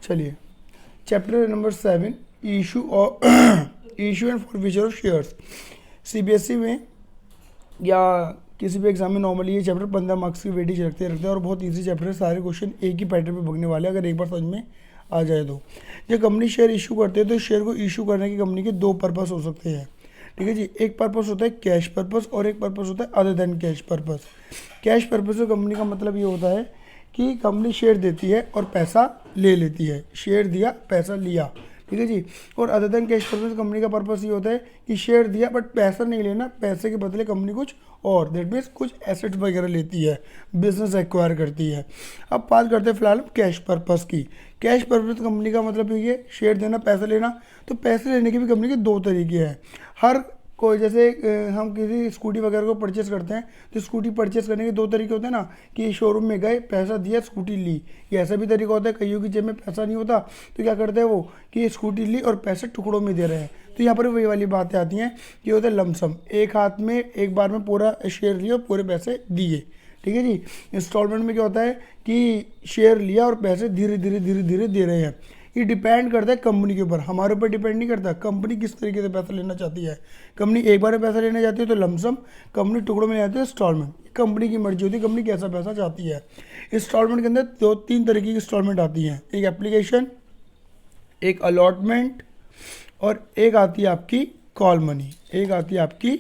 चलिए chapter number 7 issue और issue and forfeiture of shares. CBSE में या किसी भी एग्जाम में नॉर्मली ये चैप्टर 15 मार्क्स की वेटेज रखते हैं और बहुत इजी चैप्टर है। सारे क्वेश्चन एक ही पैटर्न पे भगने वाले हैं अगर एक बार समझ में आ जाए तो। जब कंपनी शेयर इशू करते हैं तो शेयर को इशू करने की कंपनी के दो पर्पस हो सकते हैं, ठीक है जी। एक पर्पस होता है कैश पर्पस और एक पर्पस होता है other than cash purpose. Cash purpose में कंपनी का मतलब ये होता है कि कंपनी शेयर देती है और पैसा ले लेती है, शेयर दिया पैसा लिया, ठीक है जी। और other than cash purpose company का पर्पस ये होता है कि शेयर दिया बट पैसा नहीं लेना, पैसे के बदले कंपनी कुछ और, दैट मीन्स कुछ एसेट्स वगैरह लेती है, बिजनेस एक्वायर करती है। अब बात करते हैं फिलहाल कैश पर्पस की। कैश पर्पस कंपनी का मतलब ये है शेयर देना पैसा लेना। तो पैसे लेने के भी कंपनी के दो तरीके हैं। हर कोई जैसे हम किसी स्कूटी वगैरह को परचेस करते हैं तो स्कूटी परचेस करने के दो तरीके होते हैं ना, कि शोरूम में गए पैसा दिया स्कूटी ली। ये ऐसा भी तरीका होता है कईयों की जेब में पैसा नहीं होता तो क्या करते हैं वो कि स्कूटी ली और पैसे टुकड़ों में दे रहे हैं। तो यहाँ पर वही वाली बातें आती हैं कि होता है लमसम, एक हाथ में एक बार में पूरा शेयर लिया और पूरे पैसे दिए, ठीक है जी। इंस्टॉलमेंट में क्या होता है कि शेयर लिया और पैसे धीरे धीरे दे रहे हैं। ये डिपेंड करता है कंपनी के ऊपर, हमारे ऊपर डिपेंड नहीं करता। कंपनी किस तरीके से पैसा लेना चाहती है। कंपनी एक बार में पैसा लेना चाहती है तो लमसम, कंपनी टुकड़ों में लेती है इंस्टॉलमेंट। कंपनी की मर्जी होती है कंपनी कैसा पैसा चाहती है। इंस्टॉलमेंट के अंदर दो तीन तरीके की इंस्टॉलमेंट आती हैं, एक एप्लीकेशन, एक अलॉटमेंट और एक आती है आपकी कॉल मनी। एक आती है आपकी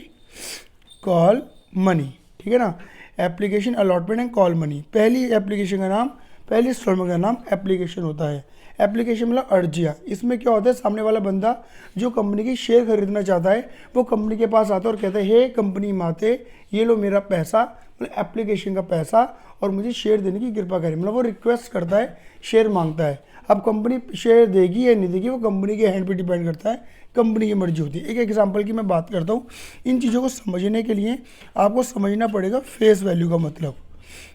कॉल मनी, ठीक है ना। Application, allotment and call money. पहली एप्लीकेशन का नाम, पहली इंस्टॉलमेंट का नाम एप्लीकेशन होता है। एप्लीकेशन मतलब अर्जिया। इसमें क्या होता है, सामने वाला बंदा जो कंपनी की शेयर खरीदना चाहता है वो कंपनी के पास आता है और कहता है हे कंपनी माते ये लो मेरा पैसा, मतलब एप्लीकेशन का पैसा, और मुझे शेयर देने की कृपा करें। मतलब वो रिक्वेस्ट करता है, शेयर मांगता है। अब कंपनी शेयर देगी या नहीं देगी वो कंपनी के हैंड पे डिपेंड करता है, कंपनी की मर्जी होती है। एक एग्जांपल की मैं बात करता हूँ। इन चीज़ों को समझने के लिए आपको समझना पड़ेगा फेस वैल्यू का मतलब।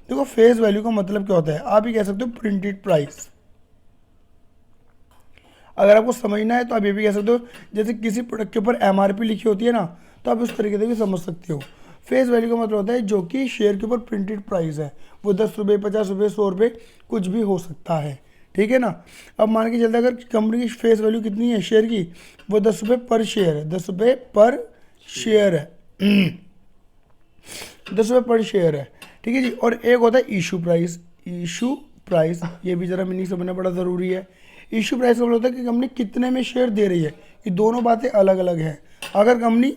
देखो फेस वैल्यू का मतलब क्या होता है, आप ही कह सकते हो प्रिंटेड प्राइस। अगर आपको समझना है तो आप ये भी कह सकते हो जैसे किसी प्रोडक्ट के ऊपर एमआरपी लिखी होती है ना, तो आप उस तरीके से भी समझ सकते हो। फेस वैल्यू का मतलब होता है जो कि शेयर के ऊपर प्रिंटेड प्राइस है, वो 10 रुपये 50 रुपये 100 रुपये कुछ भी हो सकता है, ठीक है ना। अब मान के चलते अगर कंपनी की फेस वैल्यू कितनी है शेयर की, वो 10 रुपये पर शेयर है, 10 रुपये पर शेयर है 10 रुपये पर शेयर है, ठीक है जी। और एक होता है इशू प्राइस। इशू प्राइस ये भी ज़रा मीनिंग समझना बड़ा ज़रूरी है। इशू प्राइस का मतलब होता है कि कंपनी कितने में शेयर दे रही है। ये दोनों बातें अलग अलग हैं। अगर कंपनी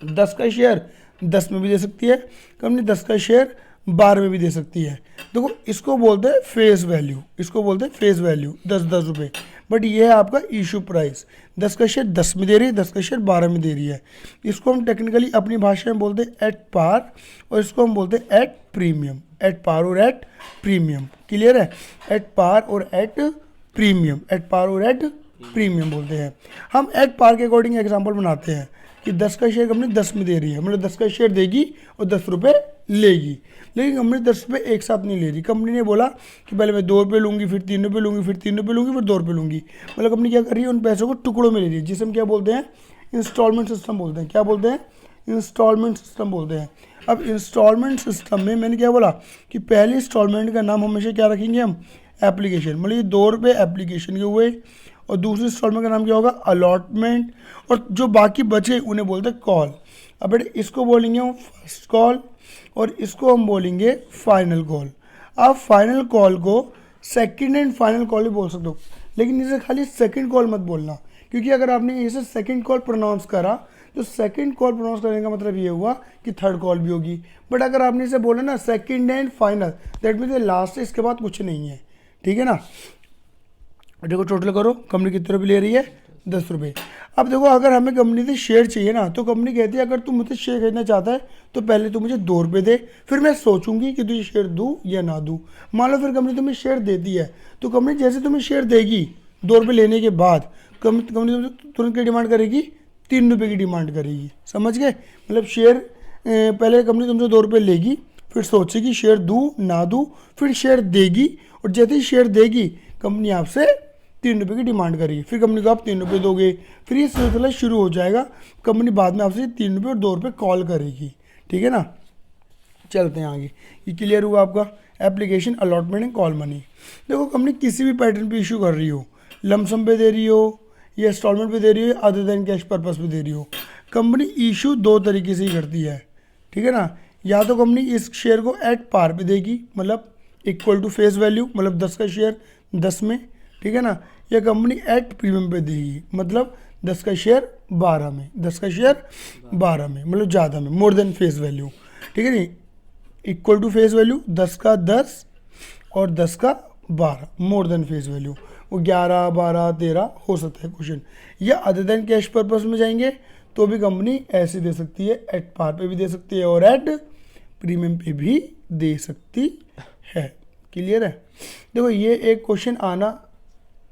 10 का शेयर 10 में भी दे सकती है, कंपनी 10 का शेयर 12 में भी दे सकती है। देखो इसको बोलते हैं फेस वैल्यू, इसको बोलते हैं फेस वैल्यू 10 रुपये। बट ये है आपका इशू प्राइस, 10 का शेयर 10 में दे रही है, 10 का शेयर 12 में दे रही है। इसको हम टेक्निकली अपनी भाषा में बोलते हैं एट पार, और इसको हम बोलते हैं एट प्रीमियम। एट पार और एट प्रीमियम, क्लियर है। एट पार और एट प्रीमियम, एट पार और एट प्रीमियम बोलते हैं। हम एट पार के अकॉर्डिंग एग्जांपल बनाते हैं कि 10 का शेयर कंपनी 10 में दे रही है, मतलब 10 का शेयर देगी और 10 रुपये लेगी। लेकिन कंपनी 10 रुपये एक साथ नहीं ले रही। कंपनी ने बोला कि पहले मैं 2 रुपये लूँगी, फिर 3 रुपये लूँगी, फिर 3 रुपये लूँगी, फिर 2 रुपये लूँगी। मतलब कंपनी क्या कर रही है, उन पैसों को टुकड़ों में ले रही है, जिसे हम क्या बोलते हैं, इंस्टॉलमेंट सिस्टम बोलते हैं। क्या बोलते हैं, इंस्टॉलमेंट सिस्टम बोलते हैं। अब इंस्टॉलमेंट सिस्टम में मैंने क्या बोला कि पहली इंस्टॉलमेंट का नाम हमेशा क्या रखेंगे हम, एप्लीकेशन। मतलब ये 2 रुपये एप्लीकेशन के हुए, और दूसरी इंस्टॉलमेंट का नाम क्या होगा, अलॉटमेंट, और जो बाकी बचे उन्हें बोलते हैं कॉल। अब बेटे इसको बोलेंगे हम फर्स्ट कॉल और इसको हम बोलेंगे फाइनल कॉल। आप फाइनल कॉल को सेकंड एंड फाइनल कॉल भी बोल सकते हो, लेकिन इसे खाली सेकंड कॉल मत बोलना, क्योंकि अगर आपने इसे सेकंड कॉल प्रोनाउंस करा तो सेकंड कॉल प्रोनाउंस करने का मतलब ये हुआ कि थर्ड कॉल भी होगी। बट अगर आपने इसे बोला ना second and final, that means last है, इसके बाद कुछ नहीं है, ठीक है ना। देखो टोटल करो, कंपनी कितने रुपये ले रही है, 10 रुपये। अब देखो अगर हमें कंपनी से शेयर चाहिए ना, तो कंपनी कहती है अगर तू मुझसे शेयर खरीदना चाहता है तो पहले तू मुझे 2 रुपये दे, फिर मैं सोचूंगी कि तुझे शेयर दूँ या ना दूँ। मान लो फिर कंपनी तुम्हें शेयर देती है, तो कंपनी जैसे तुम्हें शेयर देगी 2 रुपये लेने के बाद कंपनी तुरंत क्या डिमांड करेगी, 3 रुपये की डिमांड करेगी। समझ गए, मतलब शेयर पहले कंपनी तुमसे 2 रुपये लेगी, फिर सोचेगी शेयर दूँ ना दूँ, फिर शेयर देगी, और जैसे ही शेयर देगी कंपनी आपसे 3 रुपये की डिमांड करेगी, फिर कंपनी को आप 3 रुपये दोगे, फिर ये सिलसिला शुरू हो जाएगा। कंपनी बाद में आपसे 3 रुपये और 2 रुपये कॉल करेगी, ठीक है ना। चलते हैं आगे, ये क्लियर हुआ आपका। Application, allotment and call money. देखो कंपनी किसी भी पैटर्न पे इशू कर रही हो, लमसम पे दे रही हो या इंस्टॉलमेंट पे दे रही हो या अदर देन कैश पर्पस पे दे रही हो, कंपनी इशू दो तरीके से ही करती है, ठीक है ना। या तो कंपनी इस शेयर को एट पार पे देगी, मतलब इक्वल टू फेस वैल्यू, मतलब 10 का शेयर 10 में, ठीक है ना, या कंपनी एट प्रीमियम पे देगी, मतलब 10 का शेयर 12 में, 10 का शेयर 12 में, मतलब ज़्यादा में, मोर देन फेस वैल्यू, ठीक है नी, इक्वल टू फेस वैल्यू 10 का 10 और 10 का 12, मोर देन फेस वैल्यू, वो 11 12 13 हो सकता है क्वेश्चन। या अदर देन कैश पर्पस में जाएंगे तो भी कंपनी ऐसे दे सकती है, एट पार पे भी दे सकती है और एट प्रीमियम पे भी दे सकती है। क्लियर है। देखो ये एक क्वेश्चन आना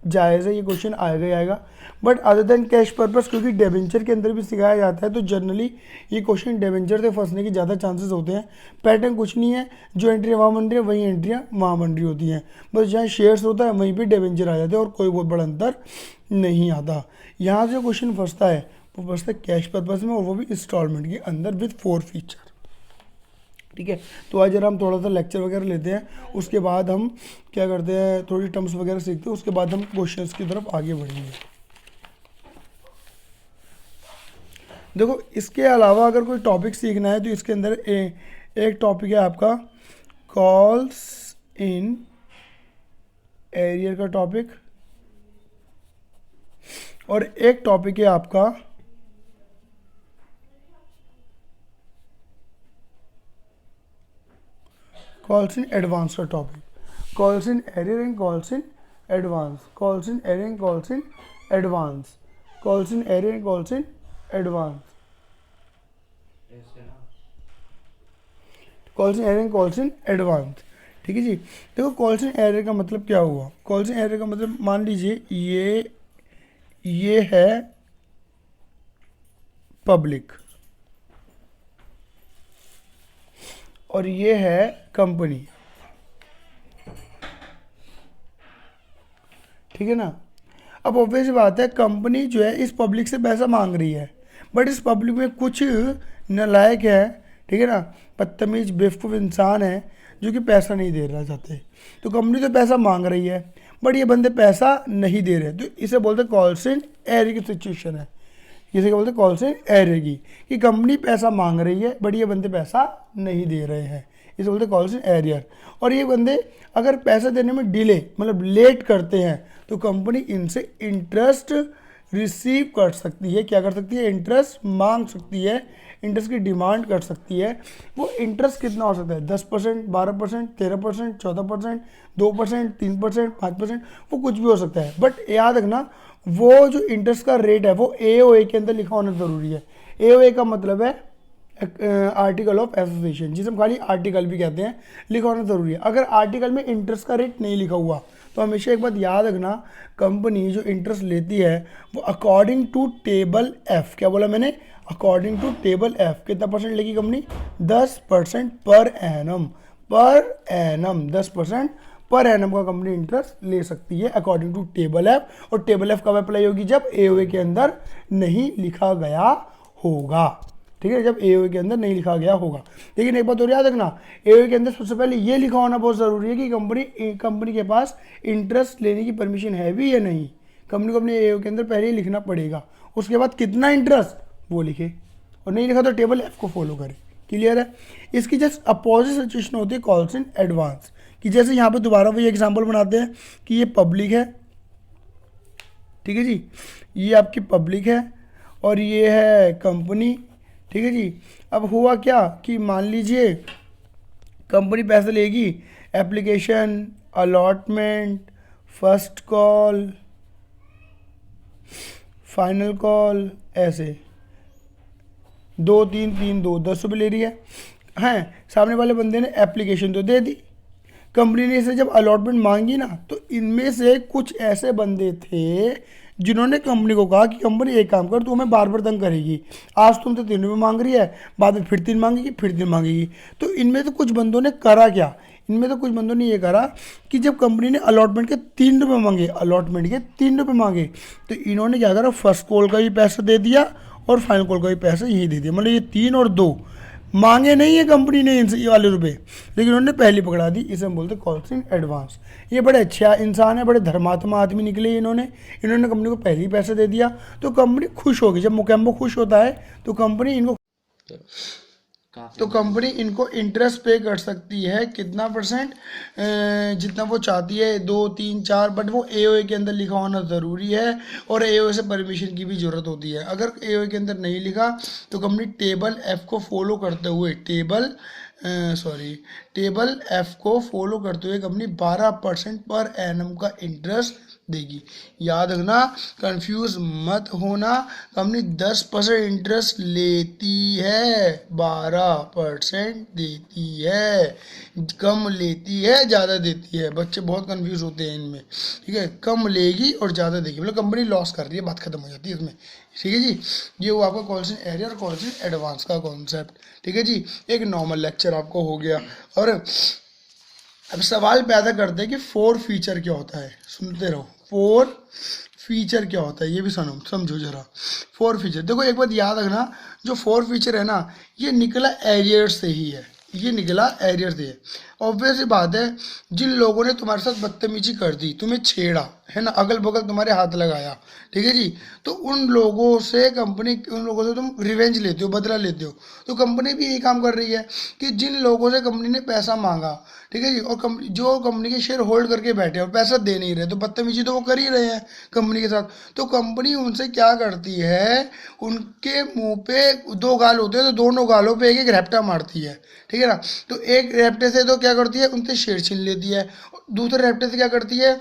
जायज़ है, ये क्वेश्चन आएगा ही आएगा, but other than cash purpose क्योंकि डेवेंचर के अंदर भी सिखाया जाता है तो जनरली ये क्वेश्चन डेवेंचर से फंसने के ज़्यादा चांसेस होते हैं। पैटर्न कुछ नहीं है, जो एंट्री वहाँ बन रही है वही एंट्रियाँ वहाँ बन रही होती हैं, बस जहाँ शेयर्स होता है वहीं पे डेवेंचर आ जाते हैं और कोई बहुत बड़ा अंतर नहीं आता। यहाँ से क्वेश्चन फंसता है वो फंसता है कैश पर्पस में, और वो भी इंस्टॉलमेंट के अंदर विथ 4 फीचर, ठीक है। तो आज जरा हम थोड़ा सा लेक्चर वगैरह लेते हैं, उसके बाद हम क्या करते हैं, थोड़ी टर्म्स वगैरह सीखते हैं, उसके बाद हम क्वेश्चंस की तरफ आगे बढ़ेंगे। देखो इसके अलावा अगर कोई टॉपिक सीखना है तो इसके अंदर एक टॉपिक है आपका कॉल्स इन एरियर का टॉपिक, और एक टॉपिक है आपका कॉल्स इन एडवांस का topic, calls in arrear and calls in advance, calls in arrear and calls in advance, calls in arrear and calls in advance, calls in arrear and calls in advance, ठीक है जी। देखो calls in arrear का मतलब क्या हुआ, calls in arrear का मतलब मान लीजिए ये है पब्लिक और ये है कंपनी, ठीक है ना। अब ऑब्वियस बात है कंपनी जो है इस पब्लिक से पैसा मांग रही है, बट इस पब्लिक में कुछ नालायक है, ठीक है ना, बदतमीज बेवकूफ़ इंसान है जो कि पैसा नहीं दे रहा चाहते। तो कंपनी तो पैसा मांग रही है बट ये बंदे पैसा नहीं दे रहे, तो इसे बोलते कॉल्स इन एरियर की सिचुएशन है। इसे क्या बोलते हैं, कॉल्स इन एरियर की, कि कंपनी पैसा मांग रही है बट ये बंदे पैसा नहीं दे रहे हैं, इसे बोलते हैं कॉल्स इन एरियर। और ये बंदे अगर पैसा देने में डिले मतलब लेट करते हैं तो कंपनी इनसे इंटरेस्ट रिसीव कर सकती है, क्या कर सकती है, इंटरेस्ट मांग सकती है, इंटरेस्ट की डिमांड कर सकती है। वो इंटरेस्ट कितना हो सकता है, 10%, 12%, 13%, 14%, 2%, 3%, 5%, वो कुछ भी हो सकता है। बट याद रखना वो जो इंटरेस्ट का रेट है वो AOA के अंदर लिखा होना ज़रूरी है। AOA का मतलब है आर्टिकल ऑफ एसोसिएशन, जिसे हम खाली आर्टिकल भी कहते हैं, लिखा होना ज़रूरी है। अगर आर्टिकल में इंटरेस्ट का रेट नहीं लिखा हुआ तो हमेशा एक बात याद रखना, कंपनी जो इंटरेस्ट लेती है वो अकॉर्डिंग टू टेबल F, क्या बोला मैंने, अकॉर्डिंग टू टेबल F कितना परसेंट लेगी company, 10% per annum, 10% per annum का कंपनी इंटरेस्ट ले सकती है अकॉर्डिंग टू टेबल F। और टेबल F कब अप्लाई होगी, जब AOA के अंदर नहीं लिखा गया होगा, ठीक है, जब AOA के अंदर नहीं लिखा गया होगा। लेकिन एक बात और याद रखना, AOA के अंदर सबसे पहले ये लिखा होना बहुत ज़रूरी है कि कंपनी के पास इंटरेस्ट लेने की परमिशन है भी या नहीं। कंपनी को अपने AOA के अंदर पहले ही लिखना पड़ेगा, उसके बाद कितना इंटरेस्ट वो लिखे, और नहीं लिखा तो टेबल F को फॉलो करे। क्लियर है। इसकी जस्ट अपोजिट सिचुएशन होती है कॉल्स इन एडवांस, कि जैसे यहाँ पे दोबारा वही एग्जाम्पल बनाते हैं कि ये पब्लिक है, ठीक है जी, ये आपकी पब्लिक है और ये है कंपनी, ठीक है जी। अब हुआ क्या कि मान लीजिए कंपनी पैसे लेगी, application, allotment, first call, final call, ऐसे 2 3 3 2 10 रुपये ले रही है। सामने वाले बंदे ने एप्लीकेशन तो दे दी, कंपनी ने इसे जब अलॉटमेंट मांगी ना तो इनमें से कुछ ऐसे बंदे थे जिन्होंने कंपनी को कहा कि कंपनी एक काम कर, तू हमें बार बार तंग करेगी, आज तुमसे 3 रुपये मांग रही है, बाद में फिर 3 मांगेगी, फिर 3 मांगेगी। तो इनमें तो कुछ बंदों ने करा क्या, इनमें तो कुछ बंदों ने ये करा कि जब कंपनी ने अलॉटमेंट के 3 रुपये मांगे, अलॉटमेंट के 3 रुपये मांगे, तो इन्होंने क्या करा, फर्स्ट कॉल का भी पैसा दे दिया और फाइनल कॉल का भी पैसा यही दे दिया, मतलब ये 3 और 2, मांगे नहीं है कंपनी ने इनसे ये वाले रुपए, लेकिन उन्होंने पहले पकड़ा दी, इसे हम बोलते कॉल्स इन एडवांस। ये बड़े अच्छा इंसान है, बड़े धर्मात्मा आदमी निकले इन्होंने कंपनी को पहले ही पैसे दे दिया, तो कंपनी खुश होगी। जब मोकेम्बो खुश होता है तो कंपनी इनको इंटरेस्ट पे कर सकती है, कितना परसेंट, जितना वो चाहती है, 2 3 4, बट वो एओए के अंदर लिखा होना ज़रूरी है, और एओए से परमिशन की भी ज़रूरत होती है। अगर एओए के अंदर नहीं लिखा तो कंपनी टेबल एफ को फॉलो करते हुए टेबल एफ को फॉलो करते हुए कंपनी 12% पर एनम का इंटरेस्ट देगी। याद रखना, कंफ्यूज मत होना, कंपनी 10% इंटरेस्ट लेती है, 12% देती है, कम लेती है ज़्यादा देती है। बच्चे बहुत कंफ्यूज होते हैं इनमें, ठीक है। कम लेगी और ज़्यादा देगी, मतलब कंपनी लॉस कर रही है, बात खत्म हो जाती है इसमें, ठीक है जी। ये वो आपका कॉल्स इन एरियर और कॉल्स इन एडवांस का कॉन्सेप्ट, ठीक है जी। एक नॉर्मल लेक्चर आपको हो गया। और अब सवाल पैदा करते हैं कि 4 फीचर क्या होता है, सुनते रहो। 4 फीचर क्या होता है ये भी समझो जरा। 4 फीचर, देखो एक बात याद रखना, जो 4 फीचर है ना, ये निकला एरियर से ही है, ये निकला एरियर से है। ऑब्वियस सी बात है, जिन लोगों ने तुम्हारे साथ बदतमीजी कर दी, तुम्हें छेड़ा है ना, अगल बगल तुम्हारे हाथ लगाया, ठीक है जी, तो उन लोगों से तुम रिवेंज लेते हो, बदला लेते हो। तो कंपनी भी यही काम कर रही है कि जिन लोगों से कंपनी ने पैसा मांगा, ठीक है जी, और जो कंपनी के शेयर होल्ड करके बैठे और पैसा दे नहीं रहे, तो बदतमीजी तो वो कर ही रहे हैं कंपनी के साथ। तो कंपनी उनसे क्या करती है, उनके मुंह पे 2 गाल होते हैं, तो दोनों गालों पे एक एक रैप्टा मारती है, ठीक है ना। तो एक रैप्टे से तो क्या करती है, उनसे शेयर छीन लेती है, दूसरे रैप्टे से क्या करती है,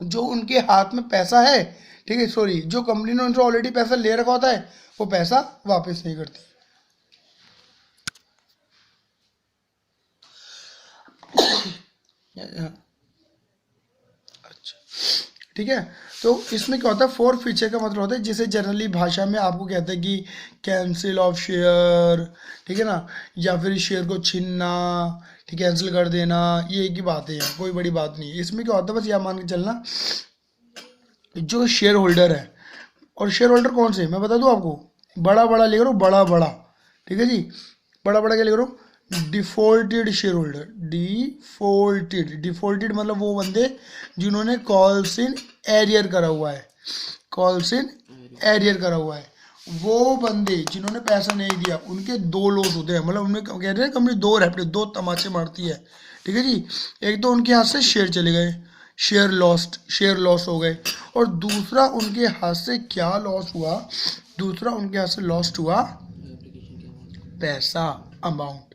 जो उनके हाथ में पैसा है, ठीक है, सॉरी, जो कंपनी ने उनसे ऑलरेडी पैसा ले रखा होता है, वो पैसा वापस नहीं करती। अच्छा, ठीक है। तो इसमें क्या होता है, 4 फीचर का मतलब होता है, जिसे जनरली भाषा में आपको कहते हैं कि कैंसिल ऑफ शेयर, ठीक है ना, या फिर शेयर को छीनना, ठीक है, कैंसिल कर देना, ये एक ही बात है, कोई बड़ी बात नहीं है। इसमें क्या होता है, बस यह मान के चलना, जो शेयर होल्डर है, और शेयर होल्डर कौन से, मैं बता दूं आपको, बड़ा बड़ा लिख रहा हूँ, बड़ा बड़ा, ठीक है जी, बड़ा बड़ा क्या लिख रहा हूँ, डिफॉल्टेड शेयर होल्डर, डिफॉल्टेड मतलब वो बंदे जिन्होंने कॉल्स इन एरियर करा हुआ है, कॉल्स इन एरियर करा हुआ है, वो बंदे जिन्होंने पैसा नहीं दिया, उनके 2 लॉस होते हैं, मतलब उनमें कह रहे हैं कंपनी 2 रैप्टे 2 तमाचे मारती है, ठीक है जी। एक तो उनके हाथ से शेयर चले गए, शेयर लॉस हो गए, और दूसरा उनके हाथ से क्या लॉस हुआ, दूसरा उनके हाथ से लॉस्ट हुआ पैसा, अमाउंट।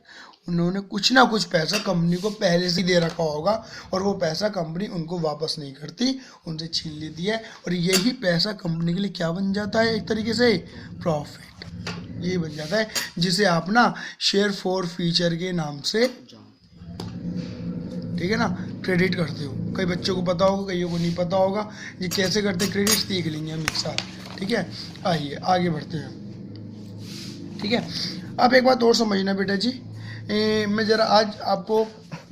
उन्होंने कुछ ना कुछ पैसा कंपनी को पहले से दे रखा होगा, और वो पैसा कंपनी उनको वापस नहीं करती, उनसे छीन लेती है, और यही पैसा कंपनी के लिए क्या बन जाता है, एक तरीके से प्रॉफिट, ये बन जाता है, जिसे आप ना शेयर 4 फीचर के नाम से, ठीक है ना, क्रेडिट करते हो। कई बच्चों को पता होगा, कईयों को नहीं पता होगा, ये कैसे करते क्रेडिट सीख लेंगे हम एक साथ, ठीक है। आइए आगे बढ़ते हैं, ठीक है। अब एक बात और समझना बेटा जी, मैं ज़रा आज आपको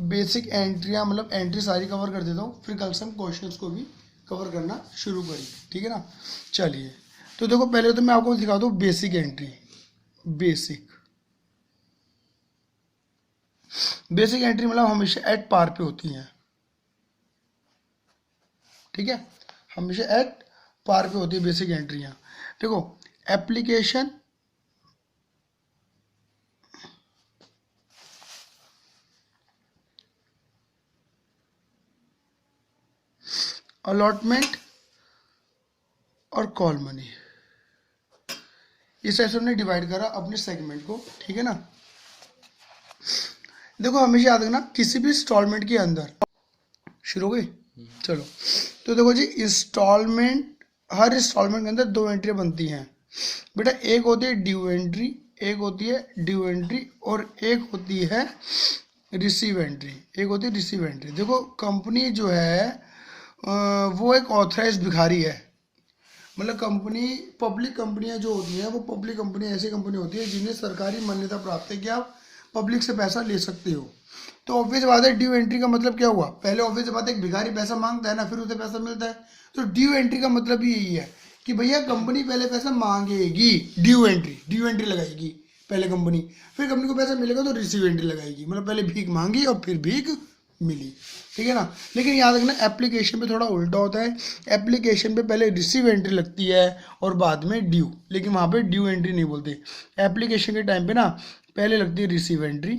बेसिक एंट्रियाँ, मतलब एंट्री सारी कवर कर देता हूँ, फिर कल से हम क्वेश्चंस को भी कवर करना शुरू करेंगे, ठीक है ना। चलिए, तो देखो पहले तो मैं आपको दिखा दूँ बेसिक एंट्री। बेसिक एंट्री मतलब हमेशा एट पार पे होती हैं, ठीक है, हमेशा एट पार पे होती है बेसिक एंट्रियाँ। देखो, एप्लीकेशन, अलॉटमेंट और कॉल मनी, इस ऐसे हमने डिवाइड करा अपने सेगमेंट को, ठीक है ना। देखो हमेशा याद रखना, किसी भी इंस्टॉलमेंट के अंदर, शुरू हो गई, चलो, तो देखो जी, इंस्टॉलमेंट, हर इंस्टॉलमेंट के अंदर 2 एंट्री बनती हैं बेटा, एक होती है ड्यू एंट्री, और एक होती है रिसीव एंट्री, देखो कंपनी जो है वो एक ऑथराइज भिखारी है, मतलब कंपनी, पब्लिक कंपनियां जो होती हैं, वो पब्लिक कंपनियां ऐसी कंपनी होती है जिन्हें सरकारी मान्यता प्राप्त है कि आप पब्लिक से पैसा ले सकते हो। तो ऑब्वियस बात है, ड्यू एंट्री का मतलब क्या हुआ, पहले ऑब्वियस बात है, एक भिखारी पैसा मांगता है ना, फिर उसे पैसा मिलता है। तो ड्यू एंट्री का मतलब ही यही है कि भैया कंपनी पहले पैसा मांगेगी, ड्यू एंट्री लगाएगी, पहले कंपनी, फिर कंपनी को पैसा मिलेगा तो रिसीव एंट्री लगाएगी, मतलब पहले भीख मांगी और फिर भीख मिली, ठीक है ना। लेकिन याद रखना एप्लीकेशन पे थोड़ा उल्टा होता है, एप्लीकेशन पे पहले रिसीव एंट्री लगती है और बाद में ड्यू, लेकिन वहाँ पे ड्यू एंट्री नहीं बोलते। एप्लीकेशन के टाइम पे ना पहले लगती है रिसीव एंट्री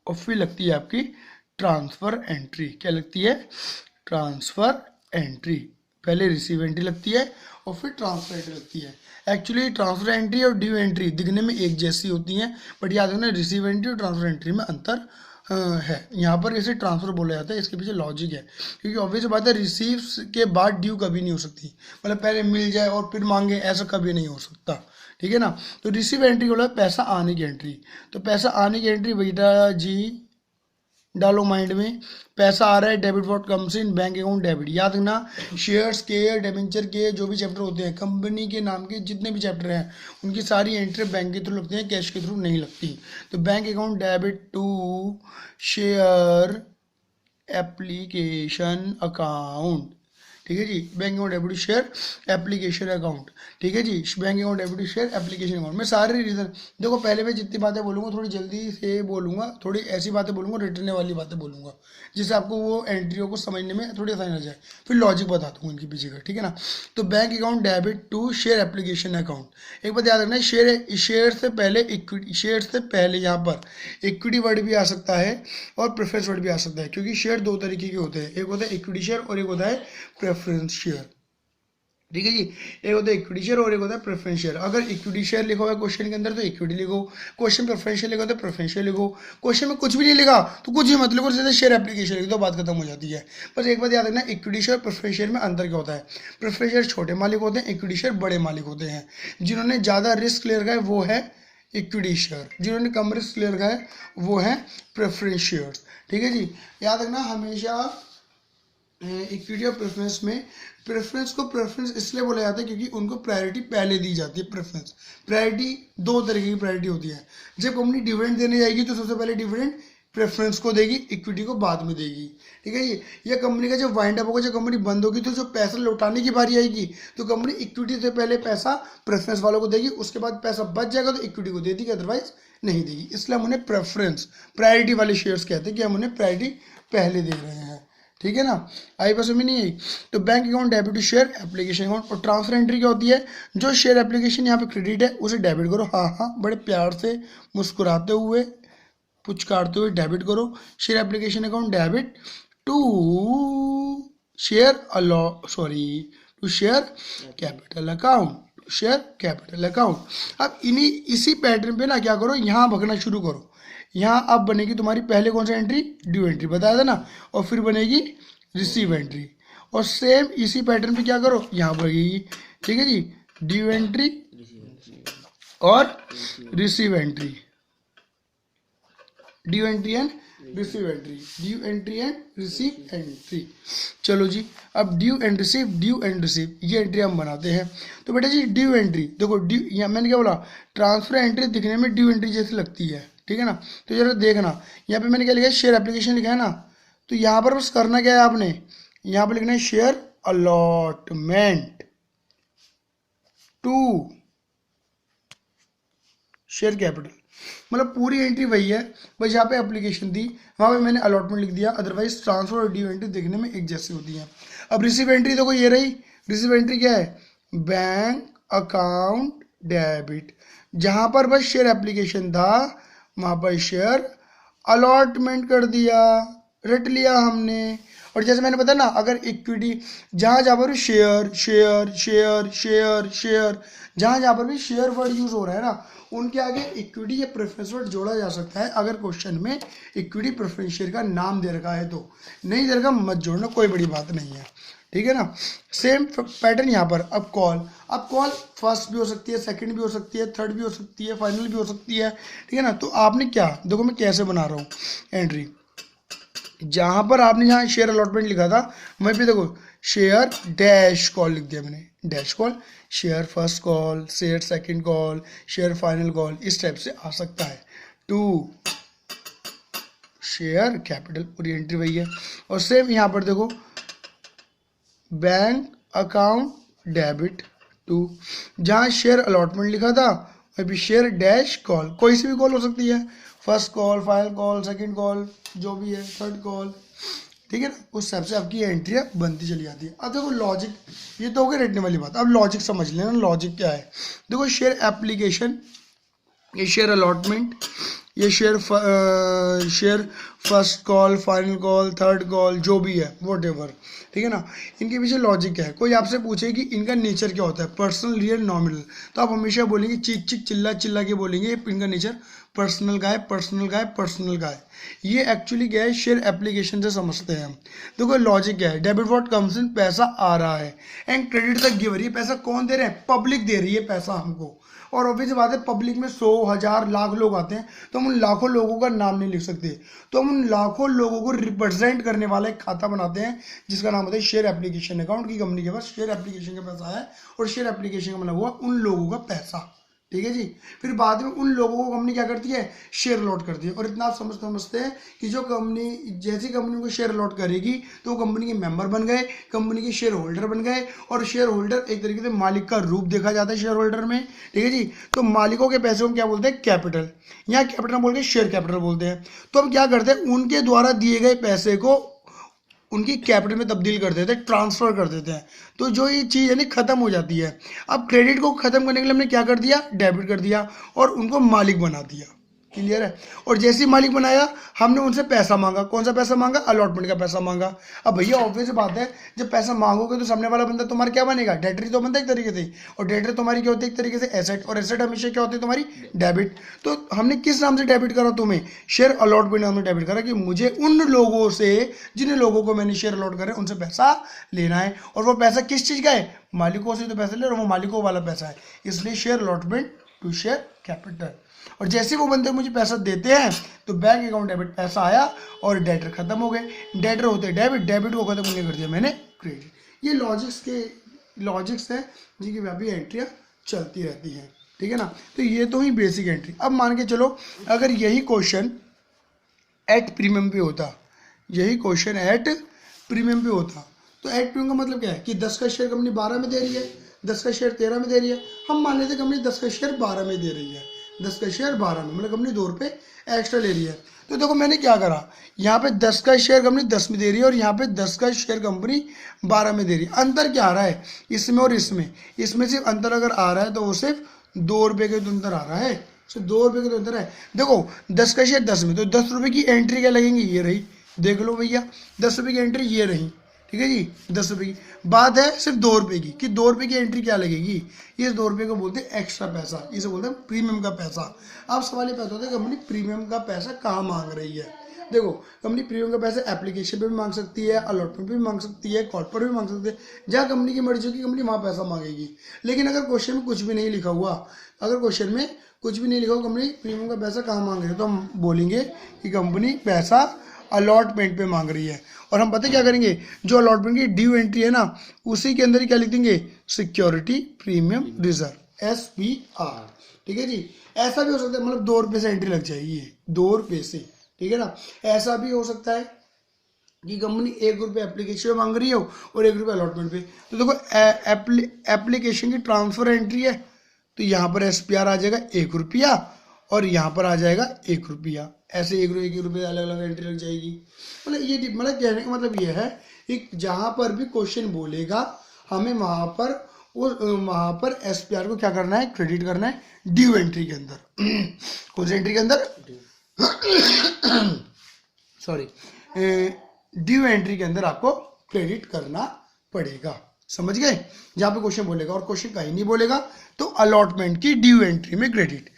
और फिर लगती है आपकी ट्रांसफ़र एंट्री। क्या लगती है? Transfer entry. पहले रिसीव एंट्री लगती है और फिर ट्रांसफ़र एंट्री लगती है। एक्चुअली ट्रांसफ़र एंट्री और ड्यू एंट्री दिखने में एक जैसी होती हैं, बट याद रखना रिसीव एंट्री और ट्रांसफ़र एंट्री में अंतर है। यहाँ पर इसे ट्रांसफ़र बोला जाता है, इसके पीछे लॉजिक है, क्योंकि ऑब्वियस बात है रिसीव के बाद ड्यू कभी नहीं हो सकती, मतलब पहले मिल जाए और फिर मांगे, ऐसा कभी नहीं हो सकता, ठीक है ना। तो रिसीव एंट्री बोला पैसा आने की एंट्री, तो पैसा आने की एंट्री बेटा जी डालो माइंड में, पैसा आ रहा है, debit what comes in bank account debit. याद रखना शेयर्स के, डिबेंचर के जो भी चैप्टर होते हैं, कंपनी के नाम के जितने भी चैप्टर हैं, उनकी सारी एंट्री बैंक के थ्रू लगती हैं, कैश के थ्रू नहीं लगती। तो bank account debit to share application account, ठीक है जी। Bank account debit share application account, ठीक है जी। Bank account debit share application account. मैं सारे रीजन देखो, पहले मैं जितनी बातें बोलूँगा थोड़ी जल्दी से बोलूँगा, थोड़ी ऐसी बातें बोलूँगा, रिटर्न वाली बातें बोलूँगा, जिससे आपको वो एंट्रियों को समझने में थोड़ी आसानी हो जाए, फिर लॉजिक बताता हूँ इनके पीछे का, ठीक है ना। तो bank account debit to share application account. एक बात याद रखना, शेयर से पहले इक्विटी, शेयर से पहले यहाँ पर इक्विटी वर्ड भी आ सकता है और प्रेफरेंस वर्ड भी आ सकता है, क्योंकि शेयर दो तरीके के होते हैं, एक होता है इक्विटी शेयर और एक होता है प्रेफरेंस शेयर, ठीक है जी। एक होता है इक्विटी शेयर और एक होता है प्रेफरेंस शेयर। अगर इक्विटी शेयर लिखा हुआ है क्वेश्चन के अंदर तो इक्विटी लिखो, क्वेश्चन प्रेफरेंस शेयर लिखा हो तो प्रेफरेंस शेयर लिखो, क्वेश्चन में कुछ भी नहीं लिखा तो कुछ ही मत लिखो, सीधे शेयर एप्लीकेशन लिख दो, बात खत्म हो जाती है। बस एक बात याद रखना, इक्विटी शेयर और प्रेफरेंस शेयर में अंतर क्या होता है। प्रेफरेंस शेयर छोटे मालिक होते हैं, इक्विटी शेयर बड़े मालिक होते हैं। जिन्होंने ज़्यादा रिस्क ले रखा है वो है इक्विटी शेयर, जिन्होंने कम रिस्क ले रखा है वो है प्रेफरेंस शेयर, ठीक है जी। याद रखना हमेशा इक्विटी और प्रेफरेंस में, प्रेफरेंस को प्रेफरेंस इसलिए बोला जाता है क्योंकि उनको प्रायोरिटी पहले दी जाती है। प्रेफरेंस प्रायोरिटी दो तरीके की प्रायोरिटी होती है। जब कंपनी डिविडेंड देने जाएगी तो सबसे पहले डिविडेंड प्रेफरेंस को देगी, इक्विटी को बाद में देगी, ठीक है ये। या कंपनी का जब वाइंड अप होगा, जब कंपनी बंद होगी, तो जो पैसा लौटाने की बारी आएगी तो कंपनी इक्विटी से पहले पैसा प्रेफरेंस वालों को देगी, उसके बाद पैसा बच जाएगा तो इक्विटी को दे देगी, अदरवाइज नहीं देगी। इसलिए हम उन्हें प्रेफरेंस प्रायोरिटी वाले शेयर्स कहते हैं कि हम उन्हें प्रायोरिटी पहले दे रहे हैं, ठीक है ना। आई बस में नहीं आई। तो bank account debit to share application account. और ट्रांसफर एंट्री क्या होती है, जो शेयर एप्लीकेशन यहाँ पे क्रेडिट है उसे डेबिट करो, हाँ हाँ बड़े प्यार से मुस्कुराते हुए पुचकारते हुए डेबिट करो। Share application account debit to share to share capital account, share capital account. अब इसी पैटर्न पे ना क्या करो, यहाँ भगना शुरू करो। यहाँ अब बनेगी तुम्हारी पहले कौन सा एंट्री, ड्यू एंट्री बताया था ना, और फिर बनेगी रिसीव एंट्री, और सेम इसी पैटर्न पे क्या करो, यहाँ बनेगी, ठीक है जी, ड्यू एंट्री और receive entry, due entry and receive entry, due entry and receive entry. चलो जी, अब ड्यू एंड रिसीव ये एंट्री हम बनाते हैं। तो बेटा जी ड्यू एंट्री देखो, ड्यू यहाँ मैंने क्या बोला, ट्रांसफर एंट्री दिखने में ड्यू एंट्री जैसी लगती है, ठीक है ना। तो जरा देखना यहाँ पे मैंने क्या लिखा है, शेयर एप्लीकेशन लिखा है ना, तो यहाँ पर बस करना क्या है आपने, यहाँ पर लिखना है share allotment to share capital, मतलब पूरी एंट्री वही है, बस यहाँ पे एप्लीकेशन दी, वहाँ पे मैंने अलॉटमेंट लिख दिया, अदरवाइज ट्रांसफर और ड्यू एंट्री देखने में एक जैसी होती है। अब रिसीव एंट्री देखो ये रही, रिसीव एंट्री क्या है, बैंक अकाउंट डेबिट, जहाँ पर बस शेयर एप्लीकेशन था वहाँ पर शेयर अलॉटमेंट कर दिया, रट लिया हमने। और जैसे मैंने बताया ना, अगर इक्विटी जहाँ जहाँ पर भी share share share share share, जहाँ जहाँ पर भी शेयर वर्ड यूज हो रहा है ना, उनके आगे इक्विटी या प्रेफरेंस वर्ड जोड़ा जा सकता है, अगर क्वेश्चन में इक्विटी प्रेफरेंस शेयर का नाम दे रखा है तो। नहीं दे रखा मत जोड़ना, कोई बड़ी बात नहीं है, ठीक है ना। सेम पैटर्न यहाँ पर। अब कॉल फर्स्ट भी हो सकती है, सेकंड भी हो सकती है, थर्ड भी हो सकती है, फाइनल भी हो सकती है, ठीक है ना। तो आपने क्या देखो, मैं कैसे बना रहा हूँ एंट्री, जहाँ पर आपने जहाँ शेयर अलॉटमेंट लिखा था वहीं पे देखो शेयर डैश कॉल लिख दिया मैंने, dash call, share first call, share second call, share final call, इस टाइप से आ सकता है। टू शेयर कैपिटल, पूरी एंट्री वही है। और सेम यहाँ पर देखो बैंक अकाउंट डेबिट टू, जहाँ शेयर अलॉटमेंट लिखा था अभी शेयर डैश कॉल, कोई सी भी कॉल हो सकती है, first call, final call, second call, जो भी है, थर्ड कॉल, ठीक है ना, उस हिसाब से आपकी एंट्रियाँ बनती चली जाती है। अब देखो लॉजिक, ये तो हो गई रटने वाली बात, अब लॉजिक समझ लेना लॉजिक क्या है। देखो शेयर एप्लीकेशन, ये शेयर अलॉटमेंट, ये share first call, final call, third call, जो भी है वॉट एवर, ठीक है ना, इनके पीछे लॉजिक क्या है। कोई आपसे पूछे कि इनका नेचर क्या होता है, पर्सनल, रियल, नॉमिनल, तो आप हमेशा बोलेंगे चीख चीख चिल्ला चिल्ला के बोलेंगे इनका नेचर पर्सनल का है, पर्सनल का है, पर्सनल का है। ये एक्चुअली क्या है, शेयर एप्लीकेशन से समझते हैं हम। देखो लॉजिक क्या है, डेबिट व्हाट कम्स इन, पैसा आ रहा है, एंड क्रेडिट द गिवर, ये पैसा कौन दे रहे हैं, पब्लिक दे रही है पैसा हमको। और ऑब्वियस बात है, पब्लिक में 100, 1000, लाख लोग आते हैं, तो हम उन लाखों लोगों का नाम नहीं लिख सकते, तो हम उन लाखों लोगों को रिप्रेजेंट करने वाला एक खाता बनाते हैं जिसका नाम होता है शेयर एप्लीकेशन अकाउंट। की कंपनी के पास शेयर एप्लीकेशन का पैसा है, और शेयर एप्लीकेशन का मतलब हुआ उन लोगों का पैसा, ठीक है जी। फिर बाद में उन लोगों को कंपनी क्या करती है, शेयर अलॉट करती है। और इतना आप समझते हैं कि जो कंपनी, जैसी कंपनी को शेयर अलॉट करेगी तो वो कंपनी के मेंबर बन गए, कंपनी के शेयर होल्डर बन गए, और शेयर होल्डर एक तरीके से मालिक का रूप देखा जाता है शेयर होल्डर में, ठीक है जी। तो मालिकों के पैसे को क्या बोलते हैं, कैपिटल, यहाँ कैपिटल बोल के शेयर कैपिटल बोलते हैं। तो हम क्या करते हैं, उनके द्वारा दिए गए पैसे को उनकी कैपिटल में तब्दील कर देते हैं, ट्रांसफर कर देते हैं, तो जो ये चीज़ है ना खत्म हो जाती है। अब क्रेडिट को खत्म करने के लिए हमने क्या कर दिया, डेबिट कर दिया, और उनको मालिक बना दिया, क्लियर है। और जैसे ही मालिक बनाया, हमने उनसे पैसा मांगा, कौन सा पैसा मांगा, अलॉटमेंट का पैसा मांगा। अब भैया ऑब्वियस बात है, जब पैसा मांगोगे तो सामने वाला बंदा तुम्हारा क्या बनेगा, डेटरी तो बनता है एक तरीके से, और डेटर तुम्हारी क्या होती है एक तरीके से एसेट, और एसेट हमेशा क्या होती है तुम्हारी, डेबिट। तो हमने किस नाम से डेबिट करा तुम्हें, शेयर अलॉटमेंट नाम से डेबिट करा, कि मुझे उन लोगों से, जिन लोगों को मैंने शेयर अलॉट करे उनसे पैसा लेना है, और वो पैसा किस चीज़ का है, मालिकों से तो पैसा ले, और वो मालिकों वाला पैसा है, इसलिए share allotment to share capital. और जैसे वो बंदे मुझे पैसा देते हैं तो बैंक अकाउंट डेबिट पैसा आया, और डेटर खत्म हो गए, डेटर होते डेबिट, डेबिट को खत्म करने कर दिया मैंने क्रेडिट। ये लॉजिक्स है जिनकी व्यापी एंट्रियाँ चलती रहती हैं, ठीक है ना। तो ये तो ही बेसिक एंट्री। अब मान के चलो अगर यही क्वेश्चन एट प्रीमियम पे होता, यही क्वेश्चन एट प्रीमियम पे होता, तो एट प्रीमियम का मतलब क्या है कि 10 का शेयर कंपनी 12 में दे रही है, 10 का शेयर 13 में दे रही है। हम मान लेते कंपनी 10 का शेयर 12 में दे रही है, 10 का शेयर 12 में, मतलब कंपनी 2 रुपये एक्स्ट्रा ले रही है। तो देखो मैंने क्या करा, यहाँ पे 10 का शेयर कंपनी 10 में दे रही है, और यहाँ पे 10 का शेयर कंपनी 12 में दे रही है। अंतर क्या आ रहा है इसमें और इसमें, इसमें सिर्फ अंतर अगर आ रहा है तो वो सिर्फ 2 रुपये के तो अंतर आ रहा है, सिर्फ 2 रुपये के तो अंतर है। देखो 10 का शेयर 10 में, तो 10 रुपये की एंट्री क्या लगेंगी, ये रही, देख लो भैया 10 रुपये की एंट्री ये रही, ठीक है जी। 10 रुपये की बात है सिर्फ 2 रुपये की, कि 2 रुपये की एंट्री क्या लगेगी, इस 2 रुपये को बोलते हैं एक्स्ट्रा पैसा, इसे बोलते हैं प्रीमियम का पैसा। अब सवाल ये पैदा होता है कंपनी प्रीमियम का पैसा कहाँ मांग रही है। देखो कंपनी प्रीमियम का पैसा एप्लीकेशन पे भी मांग सकती है, अलॉटमेंट पे भी मांग सकती है, कॉल पर भी मांग सकती है, जहाँ कंपनी की मर्जी होगी कंपनी वहाँ पैसा मांगेगी। लेकिन अगर क्वेश्चन में कुछ भी नहीं लिखा हुआ, अगर क्वेश्चन में कुछ भी नहीं लिखा हुआ कंपनी प्रीमियम का पैसा कहाँ मांग रही है, तो हम बोलेंगे कि कंपनी पैसा अलॉटमेंट पे मांग रही है। और हम पता क्या करेंगे, जो अलॉटमेंट की ड्यू एंट्री है ना, उसी के अंदर ही क्या लिख देंगे, सिक्योरिटी प्रीमियम रिजर्व, SPR, ठीक है जी। ऐसा भी हो सकता है, मतलब 2 रुपये से एंट्री लग जाएगी, 2 रुपये से, ठीक है ना। ऐसा भी हो सकता है कि कंपनी 1 रुपये एप्लीकेशन पे मांग रही हो और 1 रुपये अलॉटमेंट पे। तो देखो एप्लीकेशन की ट्रांसफर एंट्री है, तो यहाँ पर SPR आ जाएगा 1 रुपया, और यहाँ पर आ जाएगा 1 रुपया, ऐसे 1 रुपये अलग अलग एंट्री लग जाएगी। मतलब ये मतलब कहने का मतलब ये है कि जहाँ पर भी क्वेश्चन बोलेगा हमें वहाँ पर SPR को क्या करना है, क्रेडिट करना है ड्यू एंट्री के अंदर। कौन सी एंट्री के अंदर, सॉरी, ड्यू एंट्री के अंदर आपको क्रेडिट करना पड़ेगा, समझ गए। जहाँ पे क्वेश्चन बोलेगा और क्वेश्चन कहीं नहीं बोलेगा तो अलॉटमेंट की ड्यू एंट्री में क्रेडिट,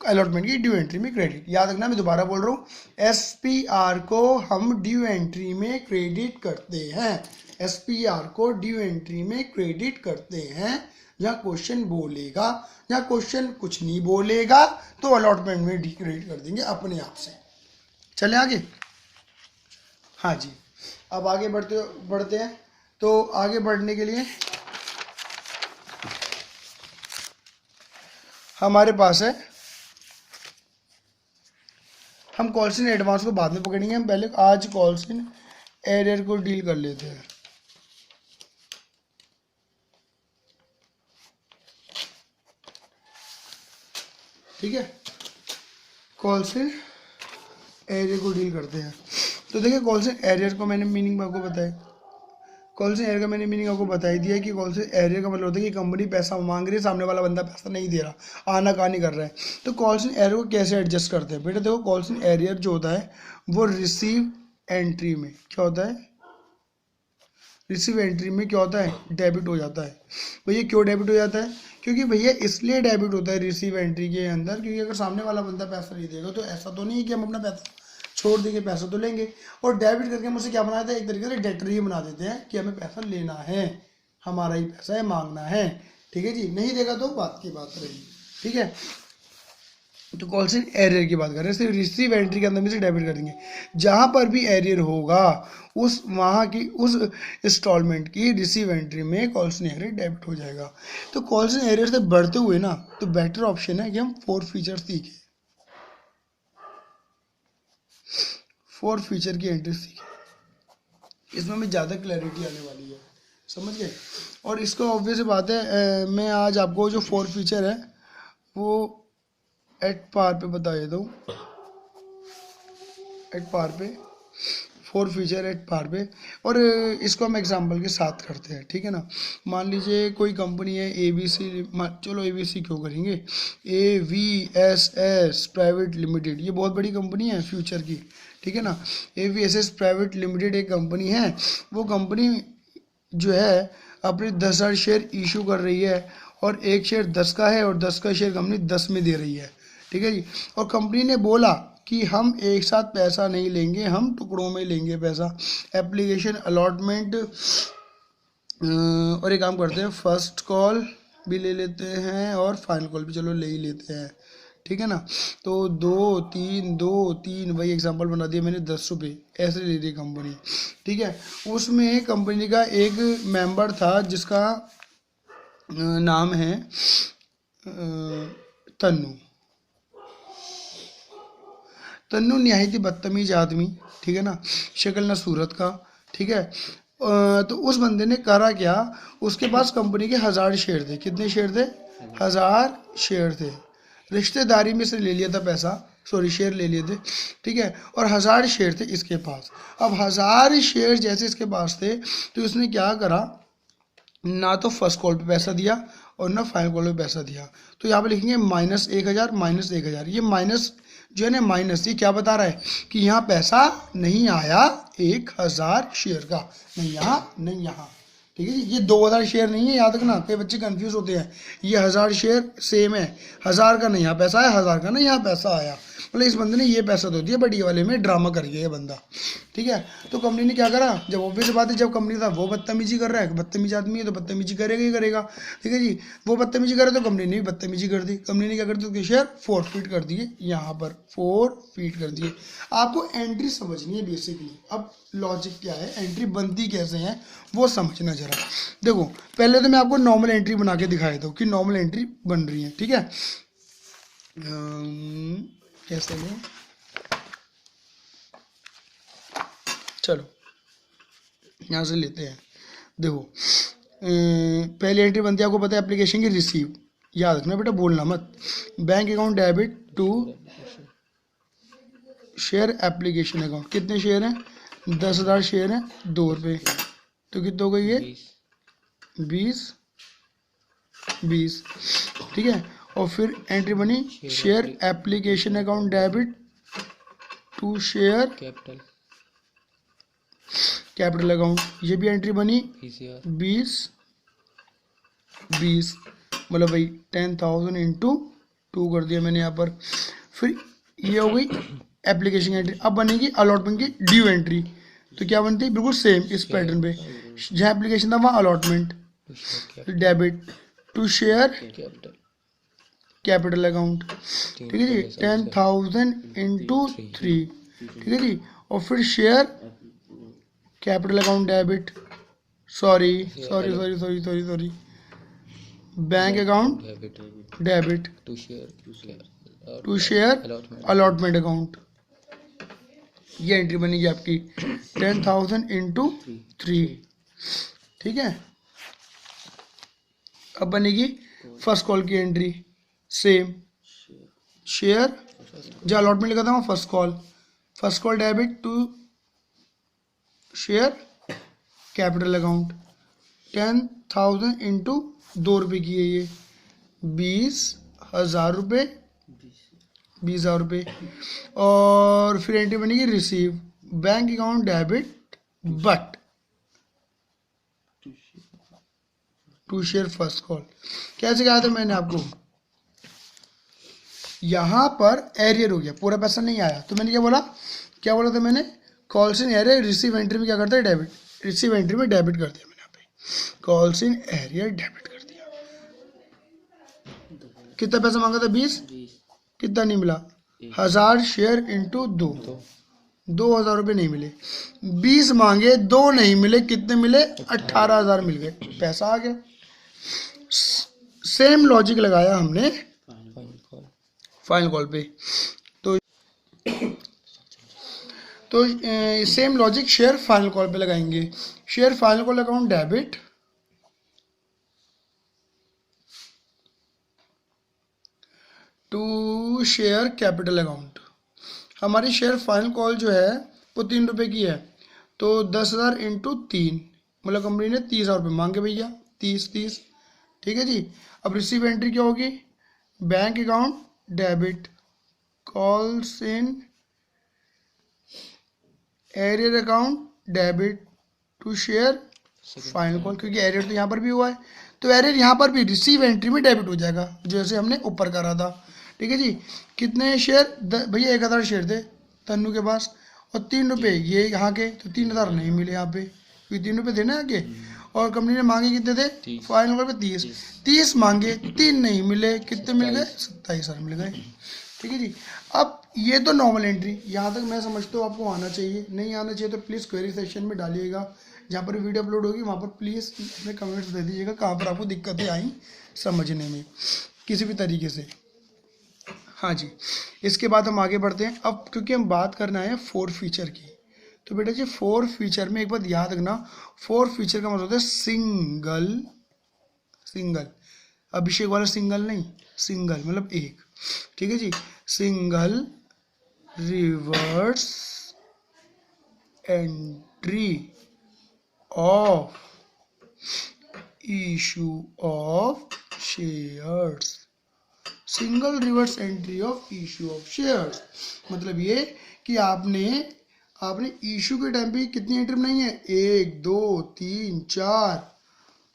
अलॉटमेंट की ड्यू एंट्री में क्रेडिट। याद रखना, मैं दोबारा बोल रहा हूँ, SPR को हम ड्यू एंट्री में क्रेडिट करते हैं, SPR को ड्यू एंट्री में क्रेडिट करते हैं जहाँ क्वेश्चन बोलेगा। जहाँ क्वेश्चन कुछ नहीं बोलेगा तो अलॉटमेंट में क्रेडिट कर देंगे अपने आप से। चले आगे, हाँ जी। अब आगे बढ़ते हैं। तो आगे बढ़ने के लिए हमारे पास है, हम कॉल्स इन एडवांस को बाद में पकड़ेंगे, हम पहले आज कॉल्स इन एरियर को डील कर लेते हैं। ठीक है, कॉल से एरियर को डील करते हैं। तो देखिए कॉल से एरियर को मैंने मीनिंग आपको बताया, कॉल से एरियर का मैंने मीनिंग आपको बता ही दिया कि कॉल से एरियर का मतलब होता है कि कंपनी पैसा मांग रही है, सामने वाला बंदा पैसा नहीं दे रहा, आनाकानी कर रहा है। तो कॉल से एरियर को कैसे एडजस्ट करते हैं बेटा, देखो कॉल से एरियर जो होता है वो रिसीव एंट्री में क्या होता है, रिसीव एंट्री में क्या होता है, डेबिट हो जाता है। भैया क्यों डेबिट हो जाता है, क्योंकि भैया इसलिए डेबिट होता है रिसीव एंट्री के अंदर, क्योंकि अगर सामने वाला बंदा पैसा नहीं देगा तो ऐसा तो नहीं है कि हम अपना पैसा छोड़ देंगे, पैसा तो लेंगे। और डेबिट करके हम उसे क्या बना देते हैं, एक तरीके से डेटर ही बना देते हैं कि हमें पैसा लेना है, हमारा ही पैसा है, मांगना है। ठीक है जी, नहीं देगा तो बात की बात रही। ठीक है, तो कॉल से एरियर की बात कर रहे हैं, सिर्फ रिसीव एंट्री के अंदर में से डेबिट कर देंगे। जहां पर भी एरियर होगा उस वहां की उस इंस्टॉलमेंट की रिसीव एंट्री में कॉल से एरियर डेबिट हो जाएगा। तो कॉल से एरियर से बढ़ते हुए ना तो बेटर ऑप्शन है कि हम 4 फीचर सीखें, 4 फीचर की एंट्री सीखें, इसमें हमें ज़्यादा क्लैरिटी आने वाली है, समझ गए। और इसको ऑब्वियस बात है मैं आज आपको जो 4 फीचर है वो एट पार पे बता देता हूँ, एट पार पे 4 फीचर एट पार पे। और इसको हम एग्जांपल के साथ करते हैं, ठीक है ना। मान लीजिए कोई कंपनी है ABC, चलो ABC क्यों करेंगे, AVSS प्राइवेट लिमिटेड, ये बहुत बड़ी कंपनी है फ्यूचर की, ठीक है ना। AVSS प्राइवेट लिमिटेड एक कंपनी है, वो कंपनी जो है अपने 10,000 शेयर इशू कर रही है और एक शेयर 10 का है और 10 का शेयर कंपनी 10 में दे रही है, ठीक है जी। और कंपनी ने बोला कि हम एक साथ पैसा नहीं लेंगे, हम टुकड़ों में लेंगे पैसा, एप्लीकेशन अलॉटमेंट। और एक काम करते हैं, फर्स्ट कॉल भी ले लेते हैं और फाइनल कॉल भी चलो ले ही लेते हैं, ठीक है ना। तो 2 3 वही एग्जांपल बना दिया मैंने, 10 रुपये ऐसे ले ली कंपनी, ठीक है। उसमें कंपनी का एक मेंबर था जिसका नाम है तन्नू। तन्नू निहायत ही बदतमीज आदमी, ठीक है ना, शक्ल ना सूरत का, ठीक है। तो उस बंदे ने करा क्या, उसके पास कंपनी के 1000 शेयर थे। कितने शेयर थे, 1000 शेयर थे। रिश्तेदारी में से ले लिया था पैसा, सॉरी शेयर ले लिए थे, ठीक है। और 1000 शेयर थे इसके पास। अब 1000 शेयर जैसे इसके पास थे तो उसने क्या करा, ना तो फर्स्ट कॉल पे पैसा दिया और ना फाइनल कॉल पे पैसा दिया। तो यहाँ पे लिखेंगे -1000 -1000। ये माइनस जो है ना, माइनस ये क्या बता रहा है कि यहाँ पैसा नहीं आया 1000 शेयर का, नहीं यहाँ नहीं यहाँ, ठीक है जी। ये 2000 शेयर नहीं है, याद रखना, कई बच्चे कंफ्यूज होते हैं। ये 1000 शेयर सेम है, 1000 का नहीं यहाँ पैसा आया, 1000 का नहीं यहाँ पैसा आया, मतलब इस बंदे ने ये पैसा दे दिया, बट ये वाले में ड्रामा कर गया ये बंदा, ठीक है। तो कंपनी ने क्या करा, जब ऑब्वियस बात है, जब कंपनी था वो बदतमीजी कर रहा है, बदतमीज आदमी है तो बदतमीजी करेगा ही करेगा, ठीक है जी। वो बदतमीजी करे तो कंपनी ने भी बदतमीजी कर दी। कंपनी ने क्या कर दी, उसके शेयर 4 फीट कर दिए, यहाँ पर 4 फीट कर दिए। आपको एंट्री समझनी है बेसिकली। अब लॉजिक क्या है, एंट्री बनती कैसे है वो समझना जरा। देखो पहले तो मैं आपको नॉर्मल एंट्री बना के दिखा देता हूँ कि नॉर्मल एंट्री बन रही है, ठीक है। कैसे लें, चलो यहाँ से लेते हैं। देखो पहली एंट्री बनती है, आपको पता है एप्लीकेशन की रिसीव, याद रखना बेटा, बोलना मत। Bank account debit to share application account. कितने शेयर हैं, 10,000 शेयर हैं, 2 रुपये, तो कितना हो गई ये 20, ठीक है। और फिर एंट्री बनी share application account debit to share capital account, ये भी एंट्री बनी 20, मतलब भाई 10,000 इंटू 2 कर दिया मैंने यहाँ पर। फिर ये हो गई एप्लीकेशन एंट्री। अब बनेगी अलॉटमेंट की ड्यू एंट्री, तो क्या बनती है, बिल्कुल सेम इस पैटर्न पे, जहाँ एप्लीकेशन था वहाँ allotment, debit to share capital account, ठीक है जी, 10,000 इंटू 3, ठीक है जी। और फिर share capital account debit, sorry bank account debit to share allotment account. ये एंट्री बनेगी आपकी 10,000 इंटू 3, ठीक है। अब बनेगी फर्स्ट कॉल की एंट्री, सेम शेयर जो अलॉटमेंट लिखा था मैं first call debit to share capital account 10,000 into 2 रुपये की है ये 20,000 रुपये 20,000 रुपये। और फिर एंट्री बनेगी receive bank account debit but to share first call. कैसे कहा था मैंने आपको, यहाँ पर एरियर हो गया, पूरा पैसा नहीं आया तो मैंने क्या बोला था मैंने, calls in arrear receive entry में क्या करता है डेबिट, रिसीव एंट्री में डेबिट कर दिया मैंने यहाँ पे, कॉल्स इन एरियर डेबिट कर दिया। कितना पैसा मांगा था 20, कितना नहीं मिला 1000 शेयर इंटू 2,000 रुपये नहीं मिले, 20 मांगे 2 नहीं मिले, कितने मिले 18,000 मिल गए, पैसा आ गया। सेम लॉजिक लगाया हमने फाइनल कॉल पे, तो same logic share final call पे लगाएंगे। Share final call account debit to share capital account. हमारी शेयर फाइनल कॉल जो है वो 3 रुपये की है, तो 10,000 इंटू 3 मतलब कंपनी ने 30,000 रुपये मांगे भैया, 30, ठीक है जी। अब रिसीव एंट्री क्या होगी, bank account debit calls in arrear account debit to share final call, क्योंकि एरियर तो यहाँ पर भी हुआ है तो एरियर यहाँ पर भी रिसीव एंट्री में डेबिट हो जाएगा जैसे हमने ऊपर करा था, ठीक है जी। कितने शेयर भैया 1,000 शेयर थे तन्नू के पास और 3 रुपये ये यहाँ के, तो 3,000 नहीं मिले यहाँ पे क्योंकि 3 रुपये थे ना आगे, और कंपनी ने मांगे कितने थे फाइनल कॉल पे 30 मांगे, 3 नहीं मिले, कितने मिल गए 27,000 मिल गए, ठीक है जी। अब ये तो नॉर्मल एंट्री, यहाँ तक मैं समझता हूँ आपको आना चाहिए, नहीं आना चाहिए तो प्लीज़ क्वेरी सेक्शन में डालिएगा, जहाँ पर वीडियो अपलोड होगी वहाँ पर प्लीज़ अपने कमेंट्स दे दीजिएगा कहाँ पर आपको दिक्कतें आई समझने में किसी भी तरीके से। हाँ जी, इसके बाद हम आगे बढ़ते हैं। अब क्योंकि हम बात करना है 4 फीचर की, तो बेटा जी 4 फीचर में एक बात याद रखना, 4 फीचर का मतलब होता है सिंगल, अभिषेक वाला सिंगल नहीं, सिंगल मतलब एक, ठीक है जी। Single reverse entry of issue of shares, single reverse entry of issue of shares मतलब ये कि आपने इशू के टाइम पे कितनी एंट्री बनाई है, 1 2 3 4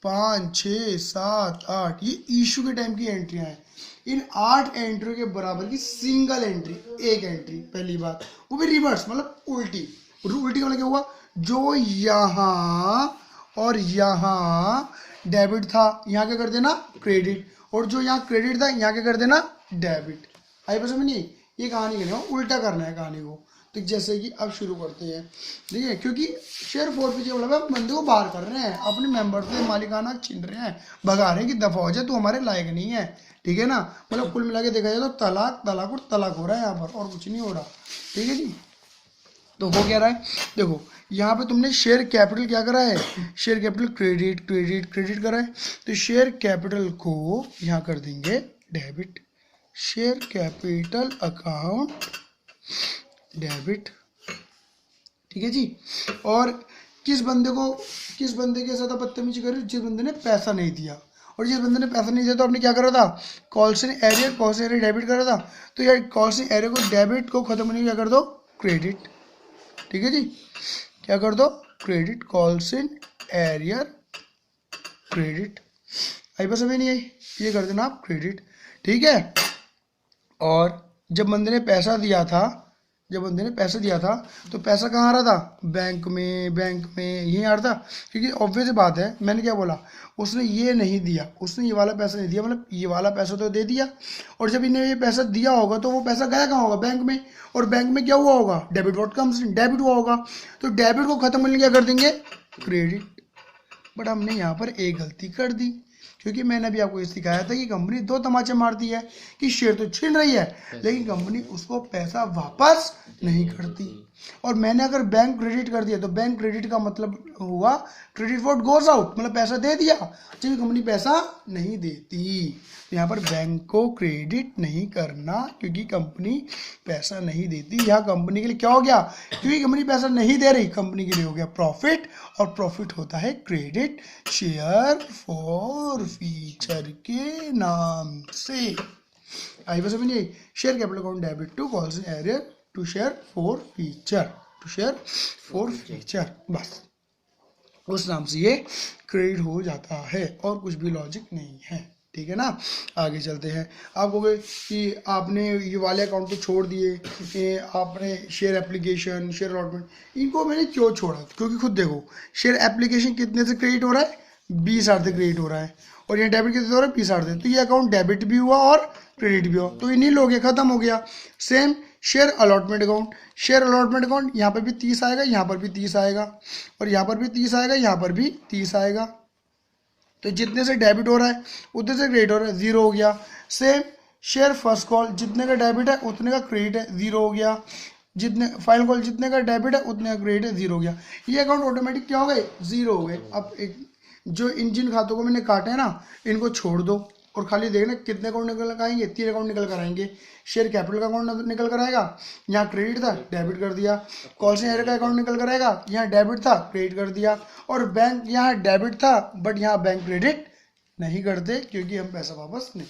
5 6 7 8, ये इशू के टाइम की एंट्रियां हैं। इन 8 एंट्री के बराबर की सिंगल एंट्री, एक एंट्री, पहली बात, वो भी रिवर्स मतलब उल्टी वाला क्या हुआ, जो यहाँ और यहाँ डेबिट था यहाँ क्या कर देना क्रेडिट, और जो यहाँ क्रेडिट था यहाँ क्या कर देना डेबिट। आई बस नहीं, ये कहानी करना है, उल्टा करना है कहानी को। तो जैसे कि अब शुरू करते हैं, ठीक है, क्योंकि शेयर 4 फीचर वाला बंदे को बाहर कर रहे हैं, अपने मेंबर से मालिकाना छीन रहे हैं, भगा रहे हैं कि दफा हो जाए, तू हमारे लायक नहीं है, ठीक है ना। मतलब कुल मिला के देखा जाए तो तलाक हो रहा है यहाँ पर, और कुछ नहीं हो रहा, ठीक है जी। तो हो क्या रहा है, देखो यहाँ पे तुमने शेयर कैपिटल क्या करा है, शेयर कैपिटल क्रेडिट करा है, तो शेयर कैपिटल को यहाँ कर देंगे debit, share capital account debit, ठीक है जी। और किस बंदे के साथ बदतमीजी करी, जिस बंदे ने पैसा नहीं दिया, और जिस बंदे ने पैसा नहीं दिया तो आपने क्या करा था, कॉल्स इन एरियर डेबिट करा था, तो यार कॉल्स इन एरियर को डेबिट को खत्म होने क्या कर दो क्रेडिट, ठीक है जी, क्या कर दो credit, calls in arrear credit. आई बस अभी नहीं आई, ये कर देना आप क्रेडिट, ठीक है। और जब बंदे ने पैसा दिया था तो पैसा कहाँ आ रहा था, बैंक में यहीं आ रहा था, क्योंकि ऑब्वियस बात है, मैंने क्या बोला, उसने ये नहीं दिया, उसने ये वाला पैसा नहीं दिया, मतलब ये वाला पैसा तो दे दिया, और जब इन्हें ये पैसा दिया होगा तो वो पैसा गया कहाँ होगा, बैंक में, और बैंक में क्या हुआ होगा, डेबिट हुआ होगा, तो डेबिट को खत्म करने क्या कर देंगे क्रेडिट। बट हमने यहाँ पर एक गलती कर दी, क्योंकि मैंने अभी आपको ये सिखाया था कि कंपनी 2 तमाचे मारती है कि शेयर तो छीन रही है लेकिन कंपनी उसको पैसा वापस नहीं करती। और मैंने अगर बैंक क्रेडिट कर दिया तो बैंक क्रेडिट का मतलब हुआ क्रेडिट व्हाट गोज आउट, मतलब पैसा दे दिया, जबकि कंपनी पैसा नहीं देती। तो यहाँ पर बैंक को क्रेडिट नहीं करना क्योंकि कंपनी पैसा नहीं देती। यहाँ कंपनी के लिए क्या हो गया, क्योंकि कंपनी पैसा नहीं दे रही, कंपनी के लिए हो गया प्रॉफिट, और प्रॉफिट होता है क्रेडिट शेयर फॉर फ्यूचर के नाम से। आई बस समझ गई। Share capital account debit to calls arrear to share for future, to share for future, बस उस नाम से ये क्रेडिट हो जाता है और कुछ भी लॉजिक नहीं है। ठीक है ना, आगे चलते हैं। आप कहोगे कि आपने ये वाले अकाउंट तो छोड़ दिए, आपने शेयर एप्लीकेशन, शेयर अलॉटमेंट, इनको मैंने क्यों छोड़ा, क्योंकि खुद देखो शेयर एप्लीकेशन कितने से क्रेडिट हो रहा है, 20,000 से क्रेडिट हो रहा है, और ये डेबिट कितने से हो रहा है, 20,000 से। तो ये अकाउंट डेबिट भी हुआ और क्रेडिट भी हुआ, तो इन्हीं लोग खत्म हो गया। Same share allotment account, share allotment account यहाँ पर भी 30 आएगा, यहाँ पर भी 30 आएगा, और यहाँ पर भी 30 आएगा, यहाँ पर भी 30 आएगा। तो जितने से डेबिट हो रहा है उतने से क्रेडिट हो रहा है, 0 हो गया। सेम शेयर फर्स्ट कॉल, जितने का डेबिट है उतने का क्रेडिट है, 0 हो गया। जितने फाइनल कॉल, जितने का डेबिट है उतने का क्रेडिट है, 0 हो गया। ये अकाउंट ऑटोमेटिक क्या हो गए, 0 हो गए। अब एक जो जिन खातों को मैंने काटे हैं ना, इनको छोड़ दो और खाली देखना कितने अकाउंट निकल कर आएंगे, 3 अकाउंट निकल कर आएंगे। शेयर कैपिटल का अकाउंट निकल कर आएगा, यहाँ क्रेडिट था डेबिट कर दिया। कॉल सेंटर का अकाउंट निकल कर आएगा, यहाँ डेबिट था क्रेडिट कर दिया। और बैंक, यहाँ डेबिट था बट यहाँ बैंक क्रेडिट नहीं करते क्योंकि हम पैसा वापस नहीं।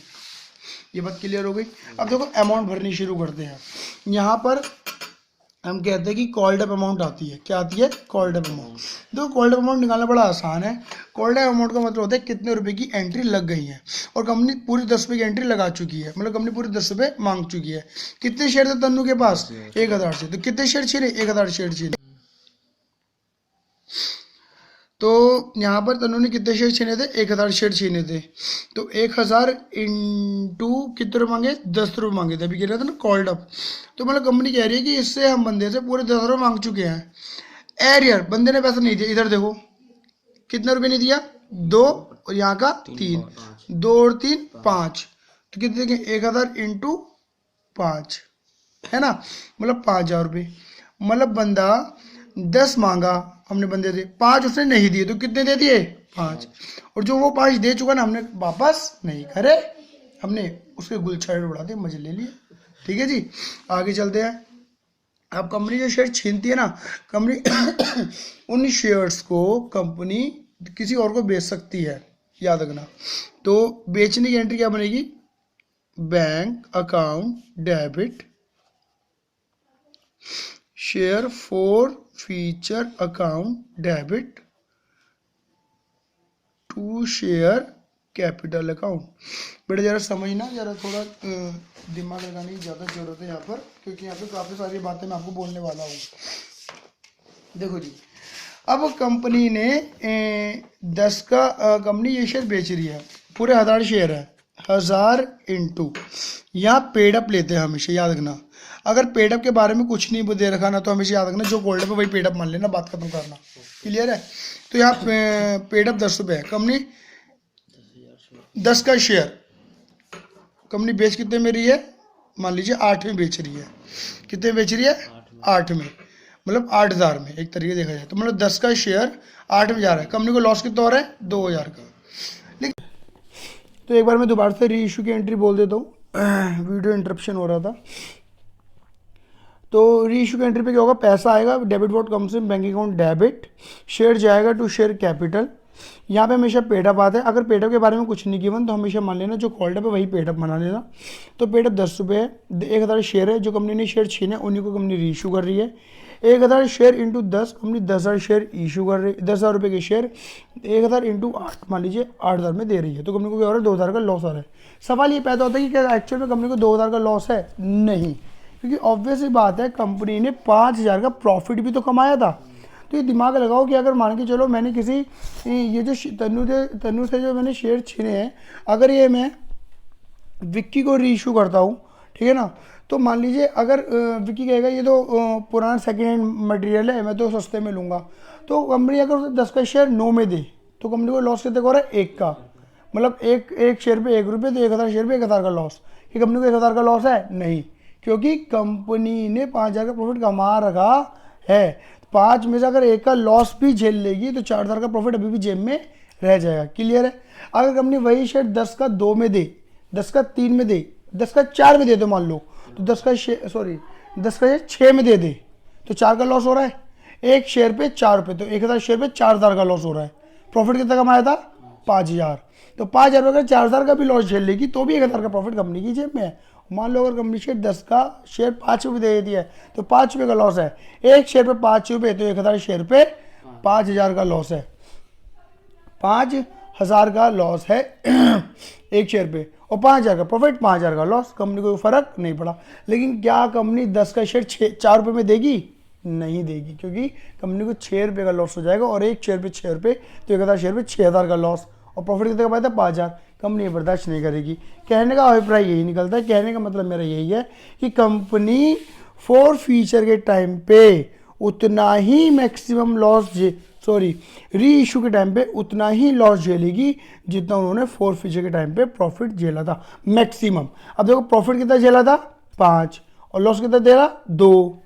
ये बात क्लियर हो गई। अब देखो अमाउंट भरनी शुरू करते हैं। यहाँ पर हम कहते हैं कि कॉल्ड अप अमाउंट आती है, क्या आती है, कॉल्ड अप अमाउंट। देखो कॉल्ड अप अमाउंट निकालना बड़ा आसान है। कॉल्ड अप अमाउंट का मतलब होता है कितने रुपए की एंट्री लग गई है, और कंपनी पूरी 10 रुपये की एंट्री लगा चुकी है, मतलब कंपनी पूरी 10 रुपये मांग चुकी है। कितने शेयर थे तन्नू के पास, 1,000 से, तो कितने शेयर छीने, 1,000 शेयर छीने। तो यहाँ पर तन्नू ने कितने शेयर छीने थे, 1,000 शेयर छीने थे। तो 1,000 इंटू कितने रुपये मांगे, 10 रुपये मांगे थे, अभी कह रहा था ना कॉल्ड अप। तो मतलब कंपनी कह रही है कि इससे हम बंदे से पूरे 10 रुपये मांग चुके हैं। एरियर, बंदे ने पैसा नहीं दिया, इधर देखो कितने रुपये नहीं दिया, 2, और यहाँ का 3, 2 और 3 5, तो कितने देंगे, 1,000 इंटू 5 है ना, मतलब 5,000 रुपये। मतलब बंदा 10 मांगा, हमने बंदे से 5 उसने नहीं दिए, तो कितने दे दिए, 5। और जो वो 5 दे चुका ना, हमने वापस नहीं करे, हमने उसके गुलछड़े उड़ा दिए, मजे ले लिए। ठीक है जी, आगे चलते हैं। अब कंपनी जो शेयर छीनती है ना, कंपनी उन शेयर्स को कंपनी किसी और को बेच सकती है, याद रखना। तो बेचने की एंट्री क्या बनेगी, bank account debit share for future account debit to share capital account. बेटा जरा समझना, जरा थोड़ा दिमाग लगाने की ज़्यादा जरूरत है यहाँ पर, क्योंकि यहाँ पे काफ़ी सारी बातें मैं आपको बोलने वाला हूँ। देखो जी, अब कंपनी ने 10 का कंपनी ये शेयर बेच रही है, पूरे 1,000 शेयर है, 1,000 इंटू, यहाँ पेड अप लेते हैं हमेशा, याद रखना। अगर पेड अप के बारे में कुछ नहीं दे रखा ना, तो हमेशा याद रखना जो कोल्ड अप है वही पेड अप मान लेना, बात खत्म करना, क्लियर है। तो यहाँ पेड अप 10 रुपये है, कंपनी 10 का शेयर कंपनी बेच कितने में रही है, मान लीजिए 8 में बेच रही है। कितने बेच रही है, 8 में, मतलब 8,000 में एक तरीके देखा जाए तो, मतलब 10 का शेयर 8 में जा रहा है, कंपनी को लॉस कितना हो रहा है, 2,000 का। लेकिन तो एक बार मैं दोबारा से री इशू की एंट्री बोल देता हूँ, वीडियो इंटरप्शन हो रहा था। तो री इशू की एंट्री पे क्या होगा, पैसा आएगा, debit vote comes in bank account debit, share जाएगा टू शेयर कैपिटल। यहाँ पे हमेशा पेडअप आता है। अगर पेडअप के बारे में कुछ नहीं गिवन तो हमेशा मान लेना जो कॉल्ड अप है वही पेडअप बना लेना। तो पेडअप 10 रुपये है, 1,000 शेयर है, जो कंपनी ने शेयर छीने उन्हीं को कंपनी री इशू कर रही है। 1,000 share into 10, company 10,000 share issue कर रही है, 10,000 रुपये के शेयर 1,000 इंटू 8, मान लीजिए 8,000 में दे रही है, तो कंपनी को क्या हो रहा है, 2,000 का लॉस आ रहा है। सवाल ये पैदा होता है कि क्या एक्चुअल में कंपनी को 2,000 का लॉस है, नहीं, क्योंकि ऑब्वियस ही बात है कंपनी ने 5,000 का प्रॉफिट भी तो कमाया था। तो ये दिमाग लगाओ कि अगर मान के चलो मैंने किसी ये जो तन्नू से जो मैंने शेयर छीने हैं, अगर ये मैं विक्की को री इशू करता हूँ, ठीक है ना, तो मान लीजिए अगर विक्की कहेगा ये तो पुराना सेकेंड हैंड मटेरियल है, मैं तो सस्ते में लूँगा, तो कंपनी अगर उसे 10 का शेयर 9 में दे तो कंपनी को लॉस कितने का हो रहा है, 1 का, मतलब एक शेयर पे 1 रुपये, तो 1,000 शेयर पे 1,000 का लॉस। कि कंपनी को 1,000 का लॉस है, नहीं, क्योंकि कंपनी ने 5,000 का प्रॉफिट कमा रखा है। 5 में से अगर एक का लॉस भी झेल लेगी तो 4,000 का प्रॉफिट अभी भी जेब में रह जाएगा। क्लियर है। अगर कंपनी वही शेयर 10 का 2 में दे, 10 का 3 में दे, 10 का 4 में दे दो मान लो, तो 10 का 6 में दे दे तो 4 का लॉस हो रहा है। एक शेयर पे 4 रुपये, तो 1,000 शेयर पे 4,000 का लॉस हो रहा है। प्रॉफिट कितना कमाया था? 5,000। तो 5,000 रुपये का 4,000 का भी लॉस झेल लेगी तो भी 1,000 का प्रॉफिट कंपनी की जेब में है। मान लो अगर कंपनी शेयर 10 का शेयर 5 रुपये दे देती है तो 5 रुपये का लॉस है। एक शेयर पे 5 रुपये, तो 1,000 शेयर पे 5,000 का लॉस है। 5,000 का लॉस है एक शेयर पे, और 5,000 का प्रॉफिट, 5,000 का लॉस। कंपनी को फर्क नहीं पड़ा। लेकिन क्या कंपनी 10 का शेयर 4 रुपये में देगी? नहीं देगी, क्योंकि कंपनी को 6 रुपये का लॉस हो जाएगा, और एक शेयर पे 6 रुपये, तो 1,000 शेयर पे 6,000 का लॉस, और प्रॉफिट कितने का पाया था? 5,000। कंपनी बर्दाश्त नहीं करेगी। कहने का अभिप्राय यही निकलता है, कहने का मतलब मेरा यही है कि कंपनी फोर फ्यूचर के टाइम पे उतना ही मैक्सिमम लॉस री इशू के टाइम पे उतना ही लॉस झेलेगी जितना उन्होंने फोर फ्यूचर के टाइम पे प्रॉफिट झेला था मैक्सिमम। अब देखो प्रॉफिट कितना झेला था? 5, और लॉस कितना दे रहा? 2।